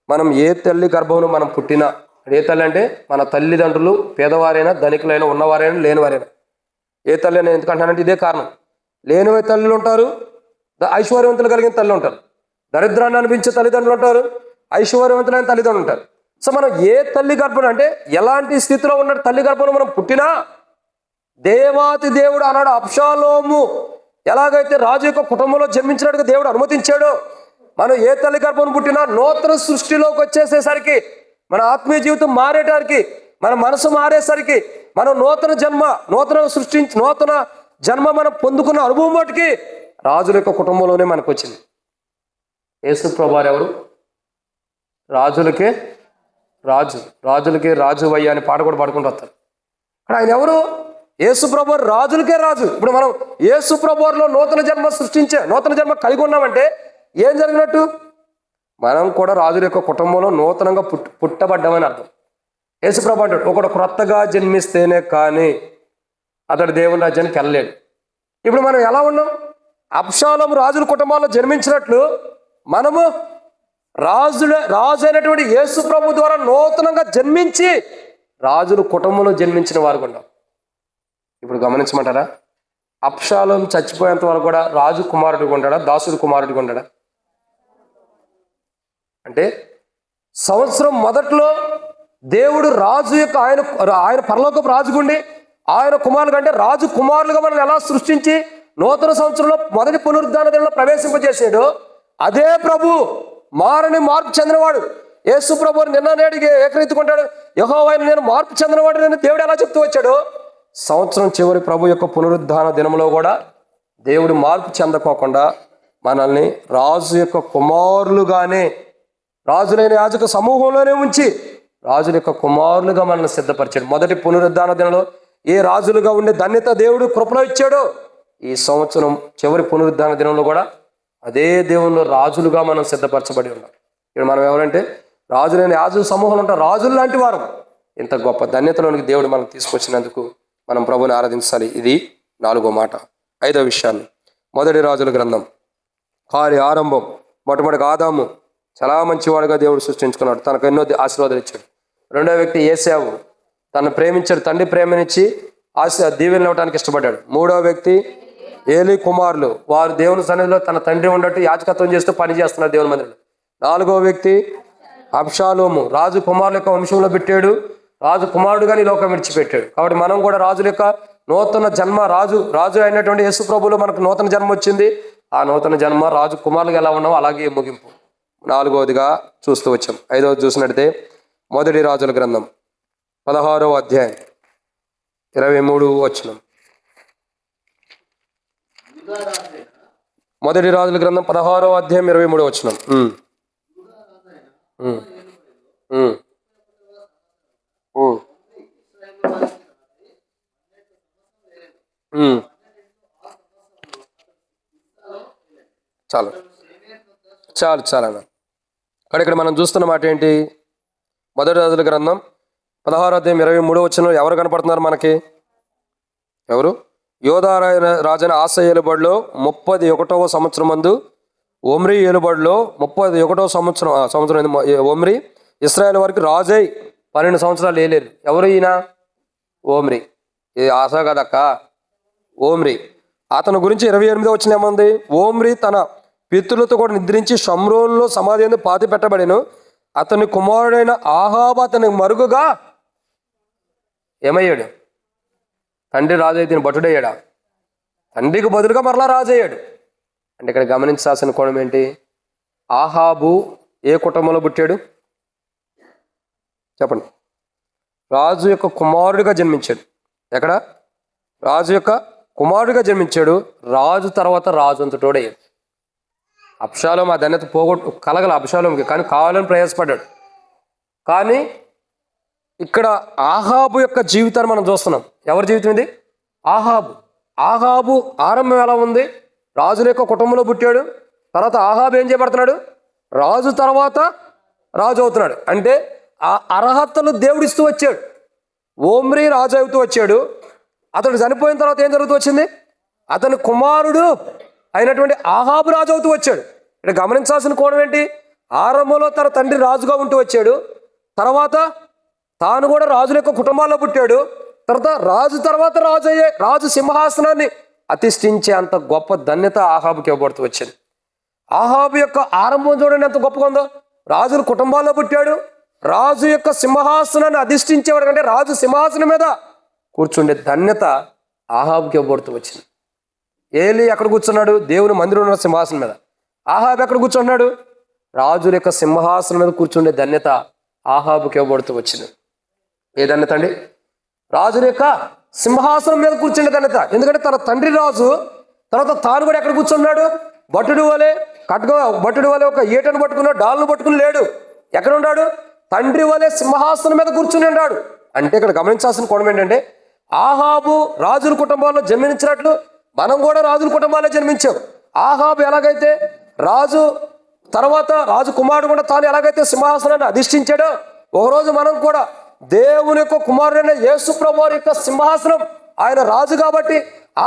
మనం ఏ తల్లి గర్భంలో మనం పుట్టినా, ఏ తల్లి అంటే మన తల్లిదండ్రులు పేదవారైనా, ధనికులైనా, ఉన్నవారైనా, లేనివారైనా. ఏ తల్లి అయినా ఎందుకంటానంటే ఇదే కారణం. లేని తల్లులు ఉంటారు, ఐశ్వర్యవంతులు కలిగిన తల్లి ఉంటారు, దరిద్రాన్ని అనిపించే తల్లిదండ్రులు ఉంటారు, ఐశ్వర్యవంతులైన తల్లిదండ్రులు ఉంటారు. సో మనం ఏ తల్లి గర్భం అంటే ఎలాంటి స్థితిలో ఉన్న తల్లి గర్భంలో మనం పుట్టినా, దేవాతి దేవుడు అన్నాడు అబ్షాలోము ఎలాగైతే రాజు యొక్క కుటుంబంలో జన్మించినట్టుగా దేవుడు అనుమతించాడో, మనం ఏ తల్లి గర్భం పుట్టినా నూతన సృష్టిలోకి వచ్చేసేసరికి, మన ఆత్మీయ జీవితం మారేటానికి, మన మనసు మారేసరికి, మనం నూతన జన్మ మనం పొందుకున్న అనుభవం బట్టి రాజుల యొక్క కుటుంబంలోనే మనకు వచ్చింది. యేసు ప్రభువారు ఎవరు? రాజులకే రాజు వయ్య అని పాట కూడా పాడుకుంటూ వస్తారు. కానీ ఆయన ఎవరు? యేసు ప్రభువారు రాజులకే రాజు. ఇప్పుడు మనం యేసు ప్రభువారిలో నూతన జన్మ కలిగి ఉన్నామంటే ఏం జరిగినట్టు? మనం కూడా రాజుల యొక్క కుటుంబంలో నూతనంగా పుట్టబడ్డామని అర్థం. యేసు ప్రభు అంటాడు, ఒకడు క్రొత్తగా జన్మిస్తేనే కానీ అతడు దేవుని రాజ్యానికి వెళ్ళలేడు. ఇప్పుడు మనం ఎలా ఉన్నాం? అబ్షాలోము రాజుల కుటుంబాల్లో జన్మించినట్లు మనము రాజు అయినటువంటి యేసు ప్రభు ద్వారా నూతనంగా జన్మించి రాజుల కుటుంబంలో జన్మించిన వారు ఉన్నాం. ఇప్పుడు గమనించమంటారా? అబ్షాలోము చచ్చిపోయేంత వరకు కూడా రాజు కుమారుడిగా ఉంటాడా, దాసుడు కుమారుడిగా ఉంటాడా? అంటే సంవత్సరం మొదట్లో దేవుడు రాజు యొక్క ఆయన పరలోకపు రాజుగుండి ఆయన కుమారులు కంటే రాజు కుమారులుగా మనం ఎలా సృష్టించి నూతన సంవత్సరంలో మొదటి పునరుద్ధాన దినంలో ప్రవేశింపజేసాడు, అదే ప్రభు మార్పు చెందినవాడు. యేసు ప్రభు నిన్న నేడికి ఏకరీతికుంటాడు, యెహోవా నేను మార్పు చెందినవాడు నేను దేవుడు ఎలా చెప్తూ వచ్చాడు. సంవత్సరం చివరి ప్రభు యొక్క పునరుద్ధాన దినంలో కూడా దేవుడు మార్పు చెందకోకుండా మనల్ని రాజు యొక్క కుమారులుగానే, రాజులైన యాజక సమూహంలోనే ఉంచి రాజుల యొక్క కుమారులుగా మనల్ని సిద్ధపరిచాడు. మొదటి పునరుద్ధాన దినంలో ఏ రాజులుగా ఉండే ధన్యత దేవుడు కృపలో ఇచ్చాడో, ఈ సంవత్సరం చివరి పునరుద్ధాన దినంలో కూడా అదే దేవునిలో రాజులుగా మనం సిద్ధపరచబడి ఉన్నాం. ఇక్కడ మనం ఎవరంటే రాజులైన యాజక సమూహంలో ఉంటాం, రాజులు లాంటి వారు. ఇంత గొప్ప ధన్యతలోనికి దేవుడు మనం తీసుకొచ్చినందుకు మనం ప్రభుని ఆరాధించాలి. ఇది 4వ మాట. 5వ విషయాన్ని, మొదటి రాజుల గ్రంథం ఆరంభం. మొట్టమొదటి ఆదాము చాలా మంచివాడుగా దేవుడు సృష్టించుకున్నాడు, తనకు ఎన్నో ఆశీర్వాదాలు ఇచ్చాడు. 2వ వ్యక్తి ఏశావు, తను ప్రేమించాడు, తండ్రి ప్రేమనిచ్చి దీవెనలు ఇవ్వడానికి ఇష్టపడ్డాడు. 3వ వ్యక్తి ఏలీ కుమారులు, వారు దేవుని సన్నిధిలో తన తండ్రి ఉన్నట్టు యాజకత్వం చేస్తూ పని చేస్తున్నారు దేవుని మందిరంలో. 4వ వ్యక్తి అబ్షాలోము, రాజు కుమారుల యొక్క వంశంలో పెట్టాడు, రాజు కుమారుడుగా ఈ లోకం విడిచిపెట్టాడు. కాబట్టి మనం కూడా రాజుల యొక్క నూతన జన్మ, రాజు అయినటువంటి యేసు ప్రభువులో మనకు నూతన జన్మ వచ్చింది. ఆ నూతన జన్మ రాజు కుమారులుగా ఎలా ఉన్నామో అలాగే ముగింపు. 4వదిగా చూస్తూ వచ్చాం. 5వది చూసినట్టయితే మొదటి రాజుల గ్రంథం 16వ అధ్యాయం 23వ వచనం. మొదటి రాజుల గ్రంథం 16వ అధ్యాయం 23వ వచనం. చాలు అన్న. ఇక్కడ మనం చూస్తున్న మాట ఏంటి? మొదటి రాజుల గ్రంథం 16వ అధ్యాయం 23వ వచనంలో ఎవరు కనపడుతున్నారు మనకి? ఎవరు? యోధా రాజైన ఆసా ఏలుబడిలో 31వ సంవత్సరం మందు ఒమ్రీ ఏలుబడిలో 31వ సంవత్సరం ఒమ్రీ ఇశ్రాయేల్ వారికి రాజై 12 సంవత్సరాలు ఏలేరు. ఎవరు ఈయన? ఓమ్రి. ఇది ఆసా కదక్క, ఓమ్రి. అతని గురించి 28 వచ్చిన ఏమంది? ఓమ్రి తన పితరులతో కూడా నిద్రించి షమ్రోన్లో సమాధి యందు పాతి పెట్టబడెను. అతని కుమారుడైన ఆహాబు అతనికి మరుగుగా ఏమయ్యాడు? తండ్రి రాజు అయితే భటుడయ్యాడా? తండ్రికి బదులుగా మరలా రాజు అయ్యాడు. అంటే ఇక్కడ గమనించాల్సిన కోణం ఏంటి? ఆహాబు ఏ కుటుంబంలో పుట్టాడు చెప్పండి? రాజు యొక్క కుమారుడిగా జన్మించాడు. ఎక్కడ? రాజు యొక్క కుమారుడిగా జన్మించాడు. రాజు తర్వాత రాజు అంతటోడయ్యాడు. అబ్షాలోము ఆ ధన్యత కలగల అబ్షాలోముకి, కానీ కావాలని ప్రయాసపడ్డాడు. కానీ ఇక్కడ ఆహాబు యొక్క జీవితాన్ని మనం చూస్తున్నాం. ఎవరి జీవితం ఇది? ఆహాబు. ఆహాబు ఆరంభం ఎలా ఉంది? రాజుల యొక్క కుటుంబంలో పుట్టాడు. తర్వాత ఆహాబు ఏం చేయబడుతున్నాడు? రాజు తర్వాత రాజు అవుతున్నాడు. అంటే ఆ అర్హతలు దేవుడిస్తూ వచ్చాడు. ఓమ్రి రాజు అవుతూ వచ్చాడు. అతడు చనిపోయిన తర్వాత ఏం జరుగుతూ వచ్చింది? అతని కుమారుడు అయినటువంటి ఆహాబు రాజు అవుతూ వచ్చాడు. ఇక్కడ గమనించాల్సిన కోణం ఏంటి? ఆరంభంలో తన తండ్రి రాజుగా ఉంటూ వచ్చాడు. తర్వాత తాను కూడా రాజుల యొక్క కుటుంబాల్లో పుట్టాడు. తర్వాత రాజు సింహాసనాన్ని అతిష్ఠించే అంత గొప్ప ధన్యత ఆహాబుకి ఇవ్వబడుతూ వచ్చింది. ఆహాబు యొక్క ఆరంభం చూడండి ఎంత గొప్పగా ఉందో. రాజుల కుటుంబాల్లో పుట్టాడు. రాజు యొక్క సింహాసనాన్ని అధిష్ఠించేవాడు, అంటే రాజు సింహాసనం మీద కూర్చుండే ధన్యత ఆహాబుకి ఇవ్వబడుతూ వచ్చింది. ఏలి ఎక్కడ కూర్చున్నాడు? దేవుని మందిరంలో ఉన్న సింహాసనం మీద. ఆహాబు ఎక్కడ కూర్చున్నాడు? రాజుల యొక్క సింహాసనం మీద కూర్చుండే ధన్యత ఆహాబుకి ఇవ్వబడుతూ వచ్చింది. ఏ ధన్యత అండి? రాజుల యొక్క సింహాసనం మీద కూర్చుండే ధన్యత. ఎందుకంటే తన తండ్రి రాజు, తర్వాత తాను కూడా ఎక్కడ కూర్చున్నాడు? భటుడు వలె ఒక ఈటను పట్టుకున్నాడు, డాల్ను పట్టుకుని లేడు. ఎక్కడ ఉన్నాడు? తండ్రి వలె సింహాసనం మీద కూర్చుని ఉన్నాడు. అంటే ఇక్కడ గమనించాల్సిన కోణం ఏంటంటే, ఆహాబు రాజుల కుటుంబాల్లో జన్మించినట్లు మనం కూడా రాజుల కుటుంబాల్లో జన్మించాం. ఆహాబు ఎలాగైతే రాజు తర్వాత రాజు కుమారుడు కూడా తాను ఎలాగైతే సింహాసనాన్ని అధిష్ఠించాడో, ఒకరోజు మనం కూడా దేవుని యొక్క కుమారుడైన యేసు ప్రభువు యొక్క సింహాసనం, ఆయన రాజు కాబట్టి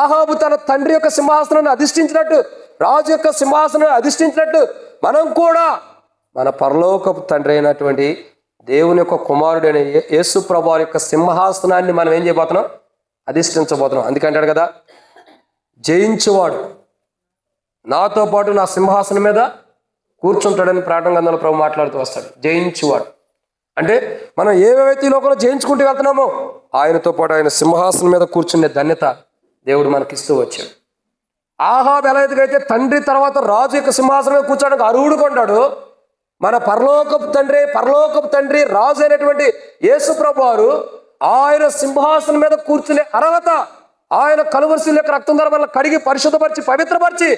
ఆహాబు తన తండ్రి యొక్క సింహాసనాన్ని అధిష్ఠించినట్టు, రాజు యొక్క సింహాసనాన్ని అధిష్ఠించినట్టు మనం కూడా మన పరలోకపు తండ్రి అయినటువంటి దేవుని యొక్క కుమారుడైన యేసు ప్రభువు యొక్క సింహాసనాన్ని మనం ఏం చేయబోతున్నాం? అధిష్ఠించబోతున్నాం. అందుకంటాడు కదా, జయించువాడు నాతో పాటు నా సింహాసనం మీద కూర్చుంటాడని ప్రకటన గ్రంథంలో ప్రభు మాట్లాడుతూ వస్తాడు. జయించువాడు అంటే మనం ఏవైతే ఈ లోకంలో జయించుకుంటూ వెళ్తున్నామో ఆయనతో పాటు ఆయన సింహాసనం మీద కూర్చునే ధన్యత దేవుడు మనకిస్తూ వచ్చాడు. ఆహాబు ఎలాగైతే తండ్రి తర్వాత రాజు యొక్క సింహాసనం మీద కూర్చోడానికి అర్హుడు కొంటాడు, మన పరలోకపు తండ్రి రాజు అయినటువంటి యేసు ప్రభువారు ఆయన సింహాసనం మీద కూర్చునే అర్హత, ఆయన కలువరిశిల యొక్క రక్తం ద్వారా మనల్ని కడిగి పరిశుద్ధపరిచి పవిత్రపరిచి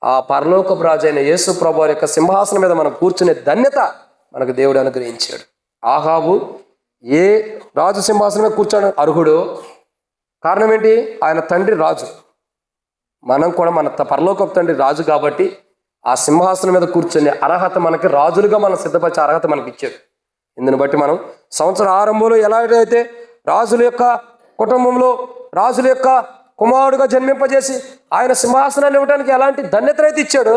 ఆ పరలోకపు రాజు అయిన యేసు ప్రభువారి యొక్క సింహాసనం మీద మనం కూర్చునే ధన్యత మనకు దేవుడు అనుగ్రహించాడు. ఆహాబు ఏ రాజు సింహాసనం మీద కూర్చోడానికి అర్హుడు? కారణం ఏంటి? ఆయన తండ్రి రాజు. మనం కూడా మన పరలోకపు తండ్రి రాజు కాబట్టి ఆ సింహాసనం మీద కూర్చునే అర్హత మనకి, రాజులుగా మనం సిద్ధపరిచే అర్హత మనకి ఇచ్చాడు. ఇందుని బట్టి మనం సంవత్సర ఆరంభంలో ఎలాగైతే రాజుల యొక్క కుటుంబంలో రాజుల యొక్క కుమారుడుగా జన్మింపజేసి ఆయన సింహాసనాన్ని ఇవ్వడానికి ఎలాంటి ధన్యతనైతే ఇచ్చాడో,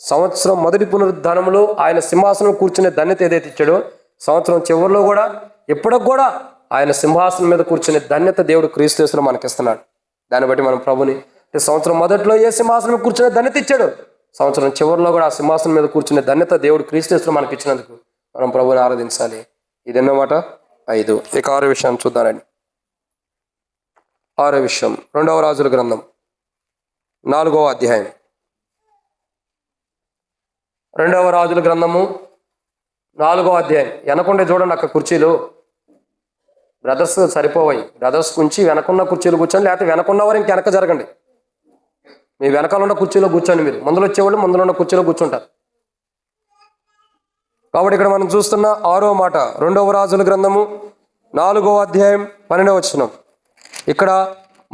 సంవత్సరం మొదటి పునరుద్ధానంలో ఆయన సింహాసనం కూర్చునే ధన్యత ఏదైతే ఇచ్చాడో, సంవత్సరం చివరిలో కూడా ఎప్పటికి కూడా ఆయన సింహాసనం మీద కూర్చునే ధన్యత దేవుడు క్రీస్తు యేసులో మనకిస్తున్నాడు. దాన్ని బట్టి మనం ప్రభుని సంవత్సరం మొదట్లో ఏ సింహాసనం కూర్చునే ధన్యత ఇచ్చాడు, సంవత్సరం చివరిలో కూడా ఆ సింహాసనం మీద కూర్చునే ధన్యత దేవుడు క్రీస్తు యేసులో మనకి ఇచ్చినందుకు మనం ప్రభుని ఆరాధించాలి. ఇది ఎన్నమాట? 5. ఇక 6వ విషయం చూద్దానండి. 6వ విషయం 2వ రాజుల గ్రంథం 4వ అధ్యాయం. 2వ రాజుల గ్రంథము 4వ అధ్యాయం. వెనకుండే చూడండి అక్కడ కుర్చీలు, బ్రదర్స్ సరిపోవాయి. బ్రదర్స్ గురించి వెనకున్న కుర్చీలు కూర్చోండి, లేకపోతే వెనకున్నవారు ఇంక వెనక జరగండి. మీ వెనకాల ఉన్న కుర్చీలో కూర్చోండి. మీరు ముందులో వచ్చేవాళ్ళు ముందులో ఉన్న కుర్చీలో కూర్చుంటారు. కాబట్టి ఇక్కడ మనం చూస్తున్న 6వ మాట 2వ రాజుల గ్రంథము 4వ అధ్యాయం 12వ వచనం. ఇక్కడ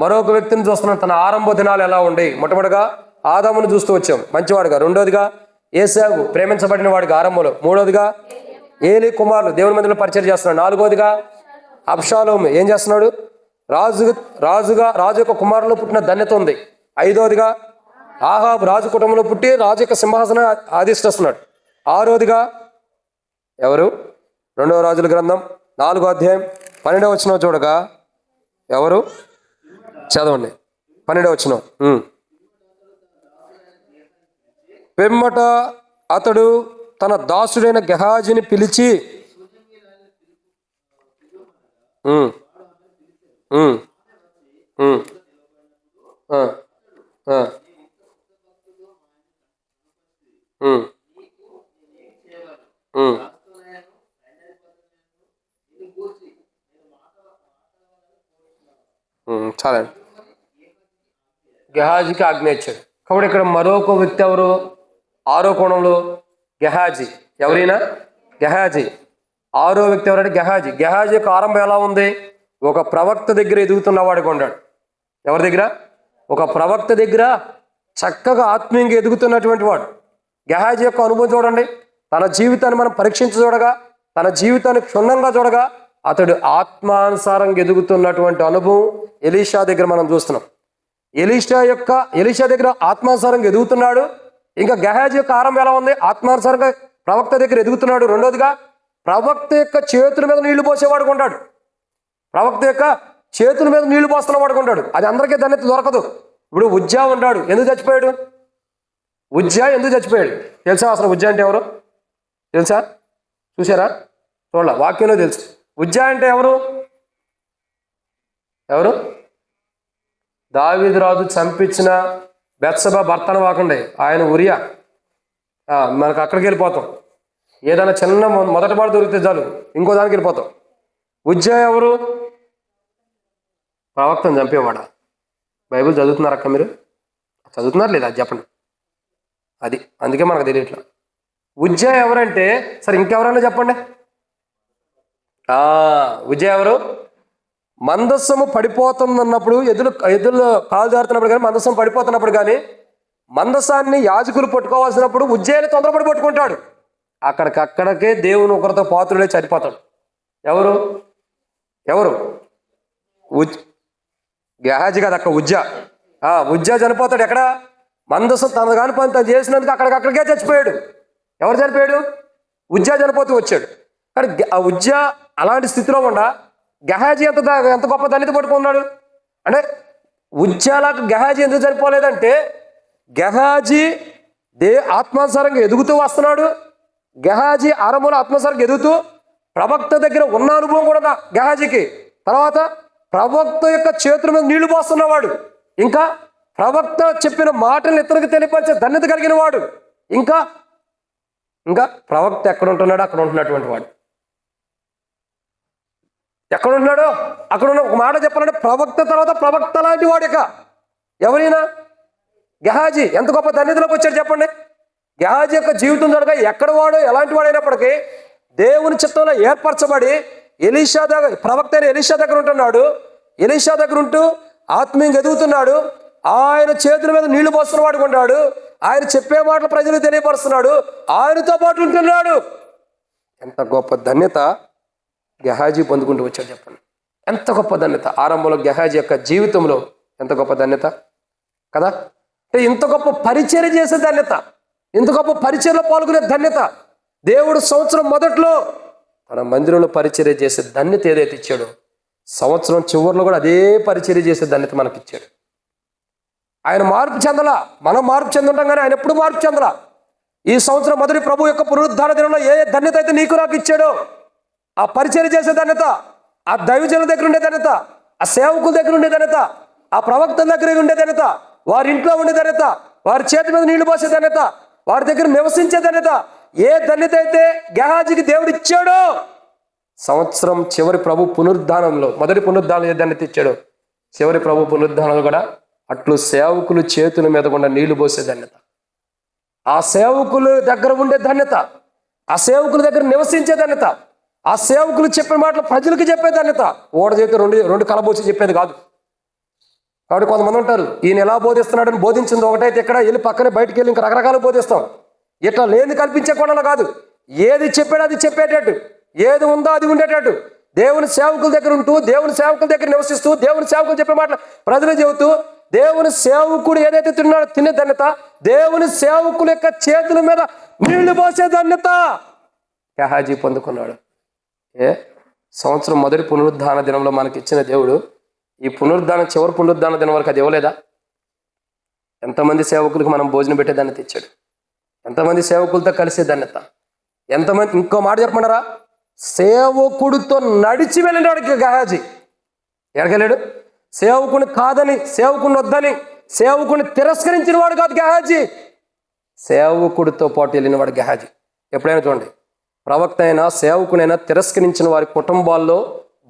మరొక వ్యక్తిని చూస్తున్నాం. తన ఆరంభ దినాలు ఎలా ఉండి, మొట్టమొదటిగా ఆదామును చూస్తూ వచ్చాం మంచివాడుగా, రెండోదిగా ఏశావు ప్రేమించబడిన వాడిగా ఆరంభంలో, మూడోదిగా ఏలీ కుమారులు దేవుని మందిరంలో పరిచయం చేస్తున్నాడు, నాలుగోదిగా అబ్షాలోము ఏం చేస్తున్నాడు? రాజు యొక్క కుమారులో పుట్టిన ధన్యత ఉంది. 5వదిగా ఆహాబు రాజు కుటుంబంలో పుట్టి రాజు యొక్క సింహాసనం అధిష్టిస్తున్నాడు. 6వదిగా ఎవరు? 2వ రాజుల గ్రంథం 4వ అధ్యాయం 12వ వచనం చూడగా ఎవరు? చదవండి 12వ వచనం. పిమ్మట అతడు తన దాసుడైన గెహాజీని పిలిచి ఉమ్, ఉమ్, ఉమ్, ఆ, ఆ, ఉమ్, ఉమ్, చాలండి. గెహాజీకి ఆజ్ఞ ఇచ్చాడు. కాబట్టి ఇక్కడ మరొక వ్యక్తి ఎవరు? 6వ కోణంలో గెహాజీ. ఎవరైనా? గెహాజీ. 6వ వ్యక్తి ఎవరంటే గెహాజీ. గెహాజీ యొక్క ఆరంభం ఎలా ఉంది? ఒక ప్రవక్త దగ్గర ఎదుగుతున్నవాడిగా ఉన్నాడు. ఎవరి దగ్గర? ఒక ప్రవక్త దగ్గర చక్కగా ఆత్మీయంగా ఎదుగుతున్నటువంటి వాడు. గెహాజీ యొక్క అనుభవం చూడండి. తన జీవితాన్ని మనం పరీక్షించి చూడగా, తన జీవితాన్ని క్షుణ్ణంగా చూడగా అతడు ఆత్మానుసారంగా ఎదుగుతున్నటువంటి అనుభవం ఎలీషా దగ్గర మనం చూస్తున్నాం. ఎలీషా దగ్గర ఆత్మానుసారంగా ఎదుగుతున్నాడు. ఇంకా గెహాజీ యొక్క ఆరంభం ఎలా ఉంది? ఆత్మానుసారంగా ప్రవక్త దగ్గర ఎదుగుతున్నాడు. రెండోదిగా ప్రవక్త యొక్క చేతుల మీద నీళ్లు పోసేవాడు ఉంటాడు. ప్రవక్త యొక్క చేతుల మీద నీళ్లు పోస్తున్నవాడు ఉంటాడు. అది అందరికీ ధన్యత దొరకదు. ఇప్పుడు ఉజ్జా ఉన్నాడు. ఎందుకు చచ్చిపోయాడు? ఉజ్జా ఎందుకు చచ్చిపోయాడు తెలుసా? అసలు ఉజ్జా అంటే ఎవరు తెలుసా? చూసారా? చూడాల, వాక్యంలో తెలుసు. ఉజ్జా అంటే ఎవరు? ఎవరు? దావీదు రాజు చంపించిన బెత్షెబా భర్తను వాకండి, ఆయన ఉరియా. మనకు అక్కడికి వెళ్ళిపోతాం. ఏదైనా చిన్న మొదటి మాట దొరికితే చాలు ఇంకో దానికి వెళ్ళిపోతాం. ఉజ్జా ఎవరు? ప్రవక్తను చంపేవాడా? బైబిల్ చదువుతున్నారు అక్క? మీరు చదువుతున్నారు లేదా? అది చెప్పండి. అది అందుకే మనకు తెలియట్లా. ఉజ్జా ఎవరంటే, సరే ఇంకెవరైనా చెప్పండి. ఉజ్జా ఎవరు? మందస్సము పడిపోతున్నప్పుడు, ఎదురు కాలు జారుతున్నప్పుడు కానీ, మందస్సం పడిపోతున్నప్పుడు కానీ, మందస్సాన్ని యాజకులు పట్టుకోవాల్సినప్పుడు ఉజ్జాని తొందరపడి పట్టుకుంటాడు. అక్కడికక్కడికే దేవుని ఒకరితో పాత్రుడే చనిపోతాడు. ఎవరు? ఎవరు? గెహాజీ కదా అక్క, ఉజ్జా. ఉజ్జా చనిపోతాడు. ఎక్కడ? మందస్సం తన కాని పని తను చేసినందుకు అక్కడికక్కడికే చచ్చిపోయాడు. ఎవరు చనిపోయాడు? ఉజ్జా చనిపోతూ వచ్చాడు. కానీ ఆ ఉజ్జా అలాంటి స్థితిలో ఉండ గెహాజీ ఎంత గొప్ప ధన్యత పట్టుకున్నాడు అంటే, ఉజ్జాలకు గెహాజీ ఎందుకు చనిపోలేదంటే, గెహాజీ ఆత్మానుసారంగా ఎదుగుతూ వస్తున్నాడు. గెహాజీ ఆరంభంలో ఆత్మానుసారంగా ఎదుగుతూ ప్రవక్త దగ్గర ఉన్న అనుభవం కూడా గెహాజీకి. తర్వాత ప్రవక్త యొక్క చేతుల మీద నీళ్లు పోస్తున్నవాడు. ఇంకా ప్రవక్త చెప్పిన మాటలను ఇతరులకు తెలియపరిచే ధన్యత కలిగిన వాడు. ఇంకా ఇంకా ప్రవక్త ఎక్కడ ఉంటున్నాడో అక్కడ ఉంటున్నటువంటి వాడు. ఎక్కడ ఉంటున్నాడో అక్కడ ఉన్న, ఒక మాట చెప్పాలంటే ప్రవక్త తర్వాత ప్రవక్త లాంటి వాడు. ఇక ఎవరైనా గెహాజీ ఎంత గొప్ప ధన్యతలోకి వచ్చాడు చెప్పండి. గెహాజీ యొక్క జీవితం జరగ ఎక్కడ వాడు ఎలాంటి వాడైనప్పటికీ దేవుని చిత్తంలో ఏర్పరచబడి ఎలీషా దగ్గర, ప్రవక్త అయిన ఎలీషా దగ్గర ఉంటున్నాడు. ఎలీషా దగ్గర ఉంటూ ఆత్మీయంగా ఎదుగుతున్నాడు. ఆయన చేతుల మీద నీళ్లు పోస్తున్న వాడు ఉన్నాడు. ఆయన చెప్పే మాటలు ప్రజలకు తెలియపరుస్తున్నాడు. ఆయనతో పాటు ఉంటున్నాడు. ఎంత గొప్ప ధన్యత గెహాజీ పొందుకుంటూ వచ్చాడు చెప్పండి. ఎంత గొప్ప ధన్యత ఆరంభంలో గెహాజీ యొక్క జీవితంలో. ఎంత గొప్ప ధన్యత కదా. అంటే ఇంత గొప్ప పరిచర్య చేసే ధన్యత, ఇంత గొప్ప పరిచర్యలో పాల్గొనే ధన్యత. దేవుడు సంవత్సరం మొదట్లో తన మందిరంలో పరిచర్య చేసే ధన్యత ఏదైతే ఇచ్చాడో, సంవత్సరం చివరిలో కూడా అదే పరిచర్య చేసే ధన్యత మనకిచ్చాడు. ఆయన మార్పు చెందలా, మనం మార్పు చెందుంటాం కానీ ఆయన ఎప్పుడు మార్పు చెందలా. ఈ సంవత్సరం మొదటి ప్రభు యొక్క పునరుద్ధాన దినంలో ఏ ధన్యత అయితే నీకు నాకు ఇచ్చాడో, ఆ పరిచర్య చేసే ధన్యత, ఆ దైవజనుల దగ్గర ఉండే ధన్యత, ఆ సేవకుల దగ్గర ఉండే ధన్యత, ఆ ప్రవక్తల దగ్గర ఉండే ధన్యత, వారి ఇంట్లో ఉండే ధన్యత, వారి చేతి మీద నీళ్లు పోసే ధన్యత, వారి దగ్గర నివసించే ధన్యత, ఏ ధన్యత అయితే గెహాజీకి దేవుడు ఇచ్చాడో, సంవత్సరం చివరి ప్రభు పునరుద్ధానంలో మొదటి పునరుద్ధానం ఏ ధన్యత ఇచ్చాడో, చివరి ప్రభు పునరుద్ధానంలో కూడా అట్లు సేవకులు చేతుల మీద కూడా నీళ్లు పోసే ధన్యత, ఆ సేవకుల దగ్గర ఉండే ధన్యత, ఆ సేవకుల దగ్గర నివసించే ధన్యత, ఆ సేవకులు చెప్పే మాటలు ప్రజలకు చెప్పే ధన్యత. ఓడ చేతి రెండు కలబోసి చెప్పేది కాదు. కాబట్టి కొంతమంది ఉంటారు, ఈయన ఎలా బోధిస్తున్నాడని బోధించింది ఒకటైతే ఇక్కడ వెళ్ళి పక్కనే బయటికి వెళ్ళి ఇంకా రకరకాలు బోధిస్తాం. ఇట్లా లేని కల్పించే కూడా కాదు. ఏది చెప్పాడో అది చెప్పేటట్టు, ఏది ఉందో అది ఉండేటట్టు, దేవుని సేవకుల దగ్గర ఉంటూ, దేవుని సేవకుల దగ్గర నివసిస్తూ, దేవుని సేవకులు చెప్పే మాటలు ప్రజలు చెబుతూ, దేవుని సేవకుడు ఏదైతే తిన్నాడో తినే ధన్యత, దేవుని సేవకుల యొక్క చేతుల మీద నీళ్లు పోసే ధన్యత గెహాజీ పొందుకున్నాడు. సంవత్సరం మొదటి పునరుద్ధాన దినంలో మనకి ఇచ్చిన దేవుడు ఈ పునరుద్ధానం, చివరి పునరుద్ధాన దినం వరకు అది ఇవ్వలేదా? ఎంతమంది సేవకులకి మనం భోజనం పెట్టేదాన్ని తెచ్చాడు, ఎంతమంది సేవకులతో కలిసే ధన్యత, ఎంతమంది. ఇంకో మాట చెప్పమంటారా? సేవకుడితో నడిచి వెళ్ళిన వాడికి గెహాజీ. ఎక్కడికెళ్ళాడు? సేవకుని కాదని, సేవకుని వద్దని, సేవకుని తిరస్కరించిన వాడు కాదు గెహాజీ, సేవకుడితో పాటు వెళ్ళిన వాడు గెహాజీ. ఎప్పుడైనా చూడండి, ప్రవక్త అయినా సేవకునైనా తిరస్కరించిన వారి కుటుంబాల్లో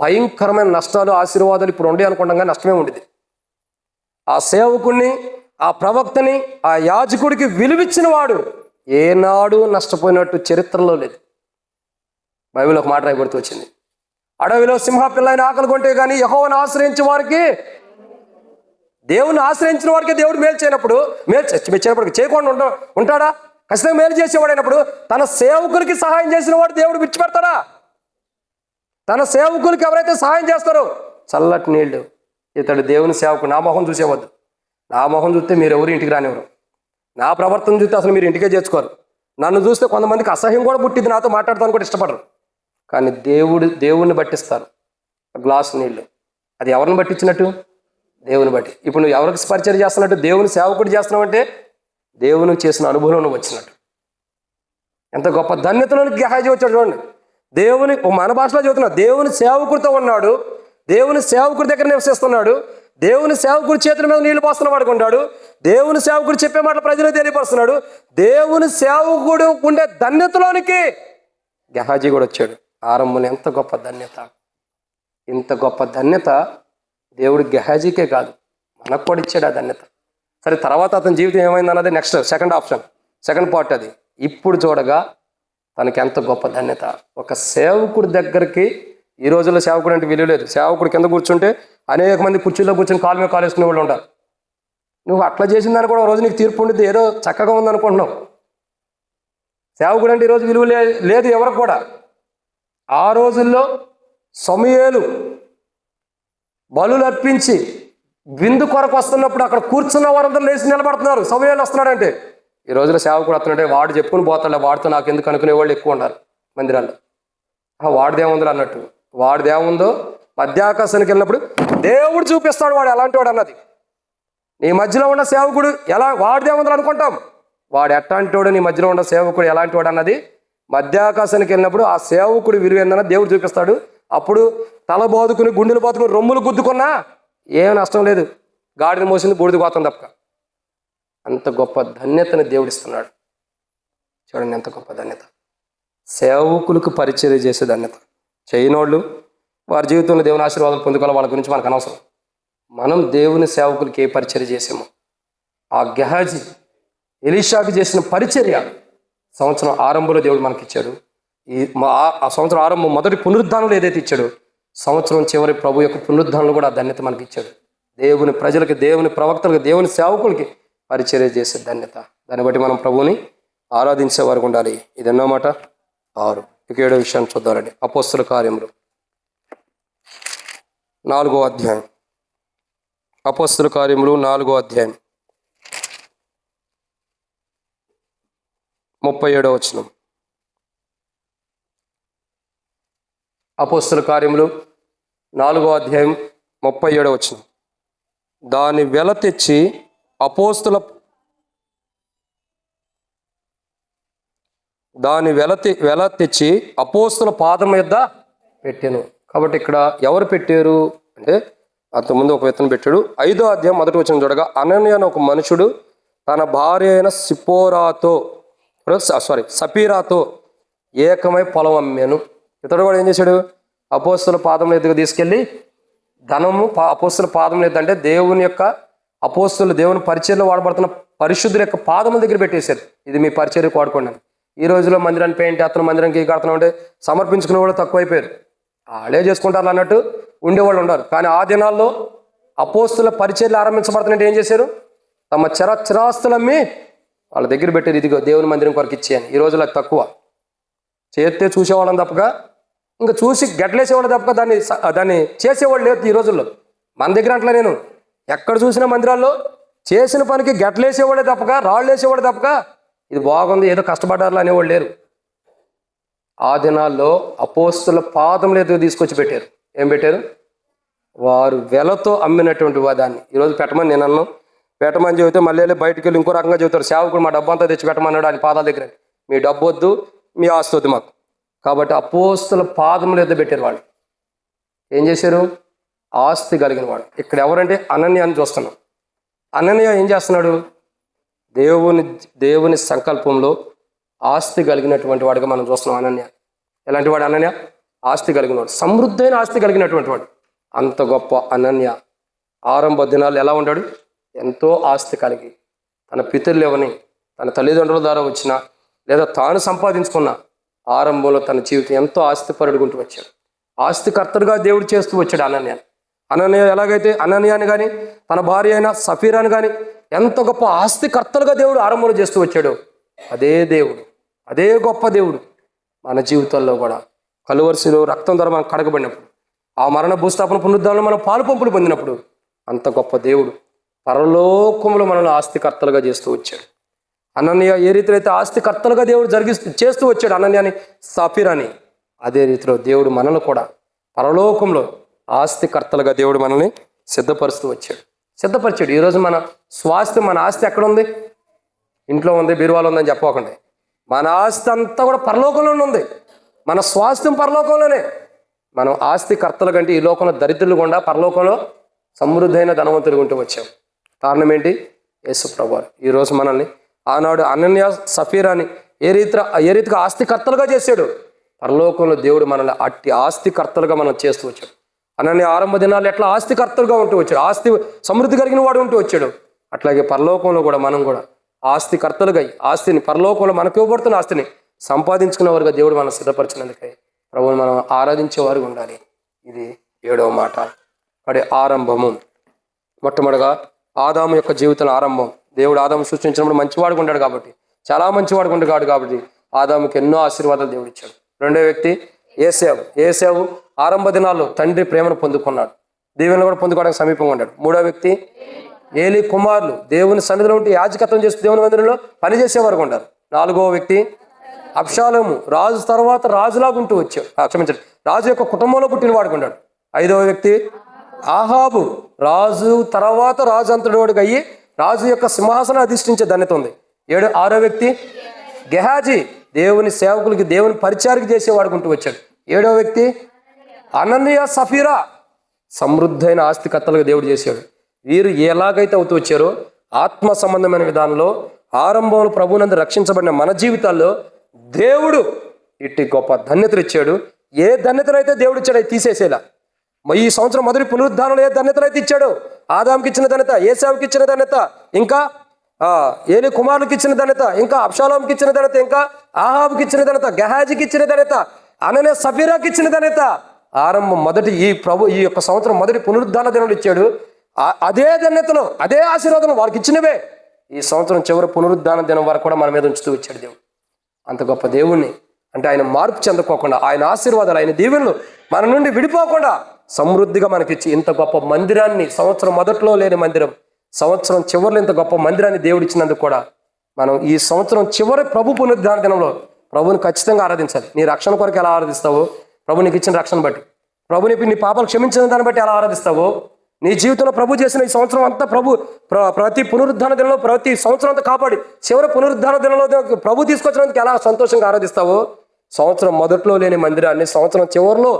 భయంకరమైన నష్టాలు, ఆశీర్వాదాలు ఇప్పుడు ఉండే అనుకుంటాం, నష్టమే ఉండేది. ఆ సేవకుని, ఆ ప్రవక్తని, ఆ యాజకుడికి విలువిచ్చిన వాడు ఏనాడు నష్టపోయినట్టు చరిత్రలో లేదు. బైబిల్ ఒక మాట రాయబడుతూ వచ్చింది, అడవిలో సింహ పిల్లైన ఆకలి కొంటే కానీ యెహోవాను ఆశ్రయించే వారికి, దేవుని ఆశ్రయించిన వారికి దేవుడు మేలు చేయనప్పుడు, చేయనప్పుడు చేయకుండా ఉంటాడా? ఖచ్చితంగా మేలు చేసేవాడైనప్పుడు తన సేవకులకి సహాయం చేసిన వాడు దేవుడు విడిచిపెడతాడా? తన సేవకులకి ఎవరైతే సహాయం చేస్తారో చల్లటి నీళ్లు, ఇతడు దేవుని సేవకు. నా మొహం చూసేవద్దు, నా మొహం చూస్తే మీరు ఎవరు ఇంటికి రానివ్వరు, నా ప్రవర్తన చూస్తే అసలు మీరు ఇంటికే చేర్చుకోరు, నన్ను చూస్తే కొంతమందికి అసహ్యం కూడా పుట్టింది, నాతో మాట్లాడతాను కూడా ఇష్టపడరు. కానీ దేవుణ్ణి బట్టిస్తారు. గ్లాసు నీళ్ళు అది ఎవరిని బట్టించినట్టు? దేవుని బట్టి. ఇప్పుడు నువ్వు ఎవరికి పరిచయం చేస్తున్నట్టు? దేవుని సేవకుడు చేస్తున్నావు అంటే దేవుని చేసిన అనుభవం నువ్వు వచ్చినట్టు. ఎంత గొప్ప ధన్యతలోనికి గెహాజీ వచ్చాడు చూడండి. దేవుని, మన భాషలో చెబుతున్నా, దేవుని సేవకుడితో ఉన్నాడు, దేవుని సేవకుడి దగ్గర నివసిస్తున్నాడు, దేవుని సేవకుడి చేతుల మీద నీళ్లు పోస్తున్న వాడుకుంటాడు, దేవుని సేవకుడు చెప్పే మాటలు ప్రజలకు తెలియపరుస్తున్నాడు. దేవుని సేవకుడు ఉండే ధన్యతలోనికి గెహాజీ కూడా వచ్చాడు. ఆరంభంలో ఎంత గొప్ప ధన్యత! ఇంత గొప్ప ధన్యత దేవుడు గెహాజీకే కాదు, మనకు కూడా ఇచ్చాడు ఆ ధన్యత. సరే, తర్వాత అతని జీవితం ఏమైంది అన్నది next second option, second part అది. ఇప్పుడు చూడగా తనకి ఎంత గొప్ప ధన్యత. ఒక సేవకుడి దగ్గరికి, ఈ రోజుల్లో సేవకుడు అంటే విలువ లేదు. సేవకుడు కింద కూర్చుంటే అనేక మంది కుర్చీలో కూర్చొని కాలు మీద కాలు వేసుకునే వాళ్ళు ఉంటారు. నువ్వు అట్లా చేసిందని కూడా ఒక రోజు నీకు తీర్పు ఉండిద్ది, ఏదో చక్కగా ఉందనుకుంటున్నావు. సేవకుడు అంటే ఈరోజు విలువ లేదు ఎవరికి కూడా. ఆ రోజుల్లో సమూయేలు బలులు అర్పించి విందు కొరకు వస్తున్నప్పుడు అక్కడ కూర్చున్న వారందరూ లేచి నిలబడుతున్నారు, సమూయేలు వస్తున్నాడంటే. ఈ రోజులో సేవకుడు వస్తున్నాడంటే వాడు చెప్పుకుని పోతాడు, వాడితో నాకు ఎందుకు అనుకునే వాళ్ళు ఎక్కువ ఉన్నారు మందిరాల్లో. వాడిదేముందో అన్నట్టు, వాడిదేముందో మధ్యాకాశానికి వెళ్ళినప్పుడు దేవుడు చూపిస్తాడు వాడు ఎలాంటి వాడు అన్నది. నీ మధ్యలో ఉన్న సేవకుడు ఎలా, వాడిదేముందో అనుకుంటాం, వాడు ఎట్లాంటి వాడు, నీ మధ్యలో ఉన్న సేవకుడు ఎలాంటి వాడు అన్నది మధ్యాకాశానికి వెళ్ళినప్పుడు ఆ సేవకుడు విలువ ఏందన్న దేవుడు చూపిస్తాడు. అప్పుడు తల బాదుకుని, గుండెలు బాదుకుని, రొమ్ములు గుద్దుకున్నా ఏం నష్టం లేదు, గాడిని మోసింది బూడిద పోతాం తప్ప. అంత గొప్ప ధన్యతని దేవుడిస్తున్నాడు. చూడండి ఎంత గొప్ప ధన్యత. సేవకులకు పరిచర్య చేసే ధన్యత. చేయనోళ్ళు వారి జీవితంలో దేవుని ఆశీర్వాదం పొందుకోవాలి, వాళ్ళ గురించి మనకు అనవసరం. మనం దేవుని సేవకులకి ఏ పరిచర్య చేసామో, ఆ గెహాజీ ఎలీషాకి చేసిన పరిచర్య సంవత్సరం ఆరంభంలో దేవుడు మనకి ఇచ్చాడు. ఆ సంవత్సరం ఆరంభం మొదటి పునరుద్ధానంలో ఏదైతే ఇచ్చాడో, సంవత్సరం చివరి ప్రభు యొక్క పునరుద్ధానంలో కూడా ఆ ధన్యత మనకి ఇచ్చాడు. దేవుని ప్రజలకి, దేవుని ప్రవక్తలకి, దేవుని సేవకులకి పరిచర్య చేసే ధన్యత. దాన్ని బట్టి మనం ప్రభువుని ఆరాధించే వారికి ఉండాలి. ఇది ఎన్నో మాట? 6. ఇక 7వ విషయాన్ని చూద్దామండి. అపోస్తల కార్యములు 4వ అధ్యాయం. అపోస్తల కార్యములు 4వ అధ్యాయం 37వ వచనం. అపోస్తల కార్యములు 4వ అధ్యాయం 37వ వచనం. దాని వెల తెచ్చి అపోస్తల పాదం మీద పెట్టాను. కాబట్టి ఇక్కడ ఎవరు పెట్టారు అంటే, అంతకుముందు ఒక వ్యక్తిని పెట్టాడు. 5వ అధ్యాయం 1వ వచనం చూడగా, అననీయ అనే ఒక మనుషుడు తన భార్య అయిన సపీరాతో ఏకమై పొలం అమ్మాను. ఇతడు కూడా ఏం చేశాడు? అపోస్తల పాదం ఎదుగు తీసుకెళ్ళి ధనము, అపోస్తల పాదం లేదంటే దేవుని యొక్క అపోస్తలు, దేవుని పరిచర్యలో వాడబడుతున్న పరిశుద్ధుల యొక్క పాదముల దగ్గర పెట్టేశారు. ఇది మీ పరిచర్యకు వాడుకోండి. ఈ రోజుల్లో మందిరాన్ని పెయింట్ వేస్తున్నాం, మందిరానికి కడుతున్నాం అంటే సమర్పించుకునే వాళ్ళు తక్కువైపోయారు. వాళ్ళే చేసుకుంటారు అన్నట్టు ఉండేవాళ్ళు ఉన్నారు. కానీ ఆ దినాల్లో అపోస్తల పరిచర్యలు ఆరంభించబడుతున్నట్టు ఏం చేశారు? తమ చిరాస్తులమ్మి వాళ్ళ దగ్గర పెట్టారు. ఇదిగో దేవుని మందిరం కొరకు ఇచ్చేయని. ఈ రోజుల్లో తక్కువ చేస్తే చూసేవాళ్ళని తప్పక, ఇంకా చూసి గట్లేసేవాళ్ళు తప్పక దాన్ని చేసేవాళ్ళు లేదు ఈ రోజుల్లో. మన దగ్గర అట్లా నేను ఎక్కడ చూసిన మందిరాల్లో చేసిన పనికి గట్లేసేవాడే తప్పక, రాళ్ళు వేసేవాడు తప్పక, ఇది బాగుంది ఏదో కష్టపడ్డారు అనేవాళ్ళు లేరు. ఆ దినాల్లో అపోస్తల పాదములు ఎదుగు తీసుకొచ్చి పెట్టారు. ఏం పెట్టారు? వారు వెలతో అమ్మినటువంటి దాన్ని ఈరోజు పెట్టమని నేను అన్నాను. పెట్టమని చెబితే మళ్ళీ వెళ్ళి బయటికి వెళ్ళి ఇంకో రకంగా చెబుతారు, సేవకుడు మా డబ్బు అంతా తెచ్చి పెట్టమన్నాడు ఆయన పాదాల దగ్గర. మీ డబ్బు వద్దు, మీ ఆస్తి వద్దు మాకు. కాబట్టి అపోస్తల పాదముల యొద్ద పెట్టారు. వాళ్ళు ఏం చేశారు? ఆస్తి కలిగిన వాడు. ఇక్కడ ఎవరంటే అనన్య అని చూస్తున్నాం. అనన్య ఏం చేస్తున్నాడు? దేవుని సంకల్పంలో ఆస్తి కలిగినటువంటి వాడిగా మనం చూస్తున్నాం. అనన్య ఎలాంటి వాడు? అనన్య ఆస్తి కలిగిన వాడు, సమృద్ధైన ఆస్తి కలిగినటువంటి వాడు. అంత గొప్ప అనన్య ఆరంభ దినాలు ఎలా ఉన్నాడు? ఎంతో ఆస్తి కలిగి, తన పితరులు ఎవని తన తల్లిదండ్రుల ద్వారా వచ్చిన లేదా తాను సంపాదించుకున్న ఆరంభంలో తన జీవితం ఎంతో ఆస్తిపరుడుకుంటూ వచ్చాడు. ఆస్తికర్తడుగా దేవుడు చేస్తూ వచ్చాడు అనన్యాన్ని. అనన్య ఎలాగైతే అనన్యాన్ని కానీ తన భార్య అయిన సఫీరాని కానీ ఎంత గొప్ప ఆస్తికర్తలుగా దేవుడు ఆరంభంలో చేస్తూ వచ్చాడు, అదే దేవుడు, అదే గొప్ప దేవుడు మన జీవితాల్లో కూడా కలువరిశిలో రక్తం ద్వారా మనం కడగబడినప్పుడు, ఆ మరణ భూస్థాపన పునరుద్ధానంలో మనం పాలు పంపులు పొందినప్పుడు అంత గొప్ప దేవుడు పరలోకంలో మనల్ని ఆస్తికర్తలుగా చేస్తూ వచ్చాడు. అనన్య ఏ రీతిలో అయితే ఆస్తికర్తలుగా దేవుడు చేస్తూ వచ్చాడు అనన్యాని, సఫీరాని, అదే రీతిలో దేవుడు మనల్ని కూడా పరలోకంలో ఆస్తికర్తలుగా దేవుడు మనల్ని సిద్ధపరుస్తూ సిద్ధపరిచాడు. ఈరోజు మన స్వాస్థ్యం, మన ఆస్తి ఎక్కడ ఉంది? ఇంట్లో ఉంది, బీరువాలో ఉందని చెప్పకండి. మన ఆస్తి అంతా కూడా పరలోకంలోనే ఉంది. మన స్వాస్థ్యం పరలోకంలోనే. మనం ఆస్తికర్తల కంటే ఈ లోకంలో దరిద్రులు గుండా పరలోకంలో సమృద్ధైన ధనవంతులు ఉంటూ వచ్చాం. కారణం ఏంటి? యేసు ప్రభువు ఈరోజు మనల్ని ఆనాడు అనన్య సఫీరాని ఏ రీతిగా ఆస్తికర్తలుగా చేశాడు, పరలోకంలో దేవుడు మనల్ని అట్టి ఆస్తికర్తలుగా మనం చేస్తూ వచ్చాడు. అనన్య ఆరంభ దినాలు ఎట్లా ఆస్తికర్తలుగా ఉంటూ వచ్చాడు, ఆస్తి సమృద్ధి కలిగిన వాడు ఉంటూ వచ్చాడు, అట్లాగే పరలోకంలో కూడా మనం కూడా ఆస్తికర్తలుగా ఆస్తిని, పరలోకంలో మనకు ఇవ్వబడుతున్న ఆస్తిని సంపాదించుకున్న వారుగా దేవుడు మనం సిద్ధపరిచినందుకే ప్రభువుని మనం ఆరాధించేవారు ఉండాలి. ఇది 7వ మాట. అడే ఆరంభము. మొట్టమొదటిగా ఆదాము యొక్క జీవితం ఆరంభం. దేవుడు ఆదాము సృష్టించినప్పుడు మంచివాడుగా ఉన్నాడు కాబట్టి, చాలా మంచివాడుగా ఉన్నాడు కాబట్టి ఆదాముకి ఎన్నో ఆశీర్వాదాలు దేవుడు ఇచ్చాడు. రెండో వ్యక్తి ఏసేవు ఆరంభ దినాల్లో తండ్రి ప్రేమను పొందుకున్నాడు, దేవుని కూడా పొందుకోవడానికి సమీపంగా ఉన్నాడు. మూడో వ్యక్తి ఏలి కుమారులు దేవుని సన్నిధిలో ఉంటే యాజకత్వం చేస్తూ దేవుని మందిరంలో పనిచేసేవారు ఉన్నారు. నాలుగో వ్యక్తి అబ్షాలోము, రాజు తర్వాత రాజులాగా ఉంటూ వచ్చాడు, క్షమించండి, రాజు యొక్క కుటుంబంలో పుట్టిన వాడుకున్నాడు. ఐదవ వ్యక్తి ఆహాబు, రాజు తర్వాత రాజు అంతటివాడికి అయ్యి రాజు యొక్క సింహాసనం అధిష్ఠించే ధన్యత ఉంది. ఆరో వ్యక్తి గెహాజీ, దేవుని సేవకులకి దేవుని పరిచారికి చేసేవాడుకుంటూ వచ్చాడు. 7వ వ్యక్తి అనన్య సఫీరా, సమృద్ధైన ఆస్తికర్తలుగా దేవుడు చేశాడు. వీరు ఎలాగైతే అవుతూ వచ్చారో ఆత్మ సంబంధమైన విధానంలో ఆరంభంలో ప్రభువునందు రక్షించబడిన మన జీవితాల్లో దేవుడు ఇట్టి గొప్ప ధన్యతలు ఇచ్చాడు. ఏ ధన్యతలైతే దేవుడు ఇచ్చాడో తీసేసేలా. ఈ సంవత్సరం మొదటి పునరుద్ధానంలో ఏ ధన్యతలు అయితే ఇచ్చాడో, ఆదాంకి ఇచ్చిన ధన్యత, ఏసావుకి ఇచ్చిన ధన్యత, ఇంకా ఏలి కుమారులకి ఇచ్చిన ధన్యత, ఇంకా అబ్షాలోంకి ఇచ్చిన ధన్యత, ఇంకా ఆహాబుకి ఇచ్చిన ధన్యత, గెహాజీకి ఇచ్చిన ధన్యత, అనన్య సఫీరాకి ఇచ్చిన ధన్యత ఆరంభం మొదటి ఈ యొక్క సంవత్సరం మొదటి పునరుద్ధాన దినంలో ఇచ్చాడు. అదే ధన్యతలో అదే ఆశీర్వాదం వాళ్ళకి ఇచ్చినవే ఈ సంవత్సరం చివరి పునరుద్ధాన దినం వరకు కూడా మన మీద ఉంచుతూ వచ్చాడు దేవుడు. అంత గొప్ప దేవుణ్ణి, అంటే ఆయన మార్పు చెందకోకుండా, ఆయన ఆశీర్వాదాలు, ఆయన దీవెనలు మన నుండి విడిపోకుండా సమృద్ధిగా మనకిచ్చి ఇంత గొప్ప మందిరాన్ని, సంవత్సరం మొదట్లో లేని మందిరం సంవత్సరం చివరిలో ఇంత గొప్ప మందిరాన్ని దేవుడు ఇచ్చినందుకు కూడా మనం ఈ సంవత్సరం చివరి ప్రభు పునరుద్ధాన దినంలో ప్రభుని ఖచ్చితంగా ఆరాధించాలి. నీ రక్షణ కొరకు ఎలా ఆరాధిస్తావో, ప్రభు నీకు ఇచ్చిన రక్షణ బట్టి, ప్రభుని నీ పాపాలు క్షమించిన దాన్ని బట్టి ఎలా ఆరాధిస్తావో, నీ జీవితంలో ప్రభు చేసిన ఈ సంవత్సరం అంతా ప్రతి పునరుద్ధాన దినంలో ప్రతి సంవత్సరం అంతా కాపాడి చివరి పునరుద్ధాన దినంలో ప్రభు తీసుకొచ్చినందుకు ఎలా సంతోషంగా ఆరాధిస్తావో, సంవత్సరం మొదట్లో లేని మందిరాన్ని సంవత్సరం చివరిలో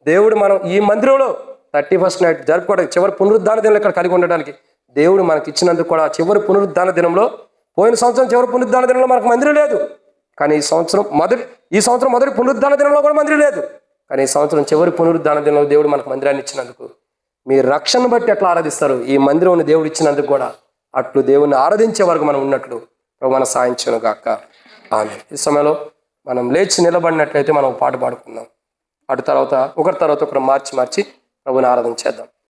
దేవుడు మనం ఈ మందిరంలో 31st నైట్ జరుపుకోవడానికి, చివరి పునరుద్ధాన దినంలో ఇక్కడ కలిగి ఉండడానికి దేవుడు మనకి ఇచ్చినందుకు కూడా చివరి పునరుద్ధాన దినంలో, పోయిన సంవత్సరం చివరి పునరుద్ధాన దినంలో మనకు మందిరం లేదు, కానీ ఈ సంవత్సరం మొదటి పునరుద్ధాన దినంలో కూడా మందిరం లేదు, కానీ ఈ సంవత్సరం చివరి పునరుద్ధాన దినంలో దేవుడు మనకు మందిరాన్ని ఇచ్చినందుకు మీ రక్షణ బట్టి ఎట్లా ఆరాధిస్తారు, ఈ మందిరం దేవుడు ఇచ్చినందుకు కూడా అట్లు దేవుని ఆరాధించే వరకు మనం ఉన్నట్లు ప్రభు మన సాయించను గాక. ఆమేన్. ఈ సమయంలో మనం లేచి నిలబడినట్లయితే మనం పాట పాడుకుందాం. ఒకరి తర్వాత ఒకరు మార్చి ప్రభుని ఆరాధన చేద్దాం.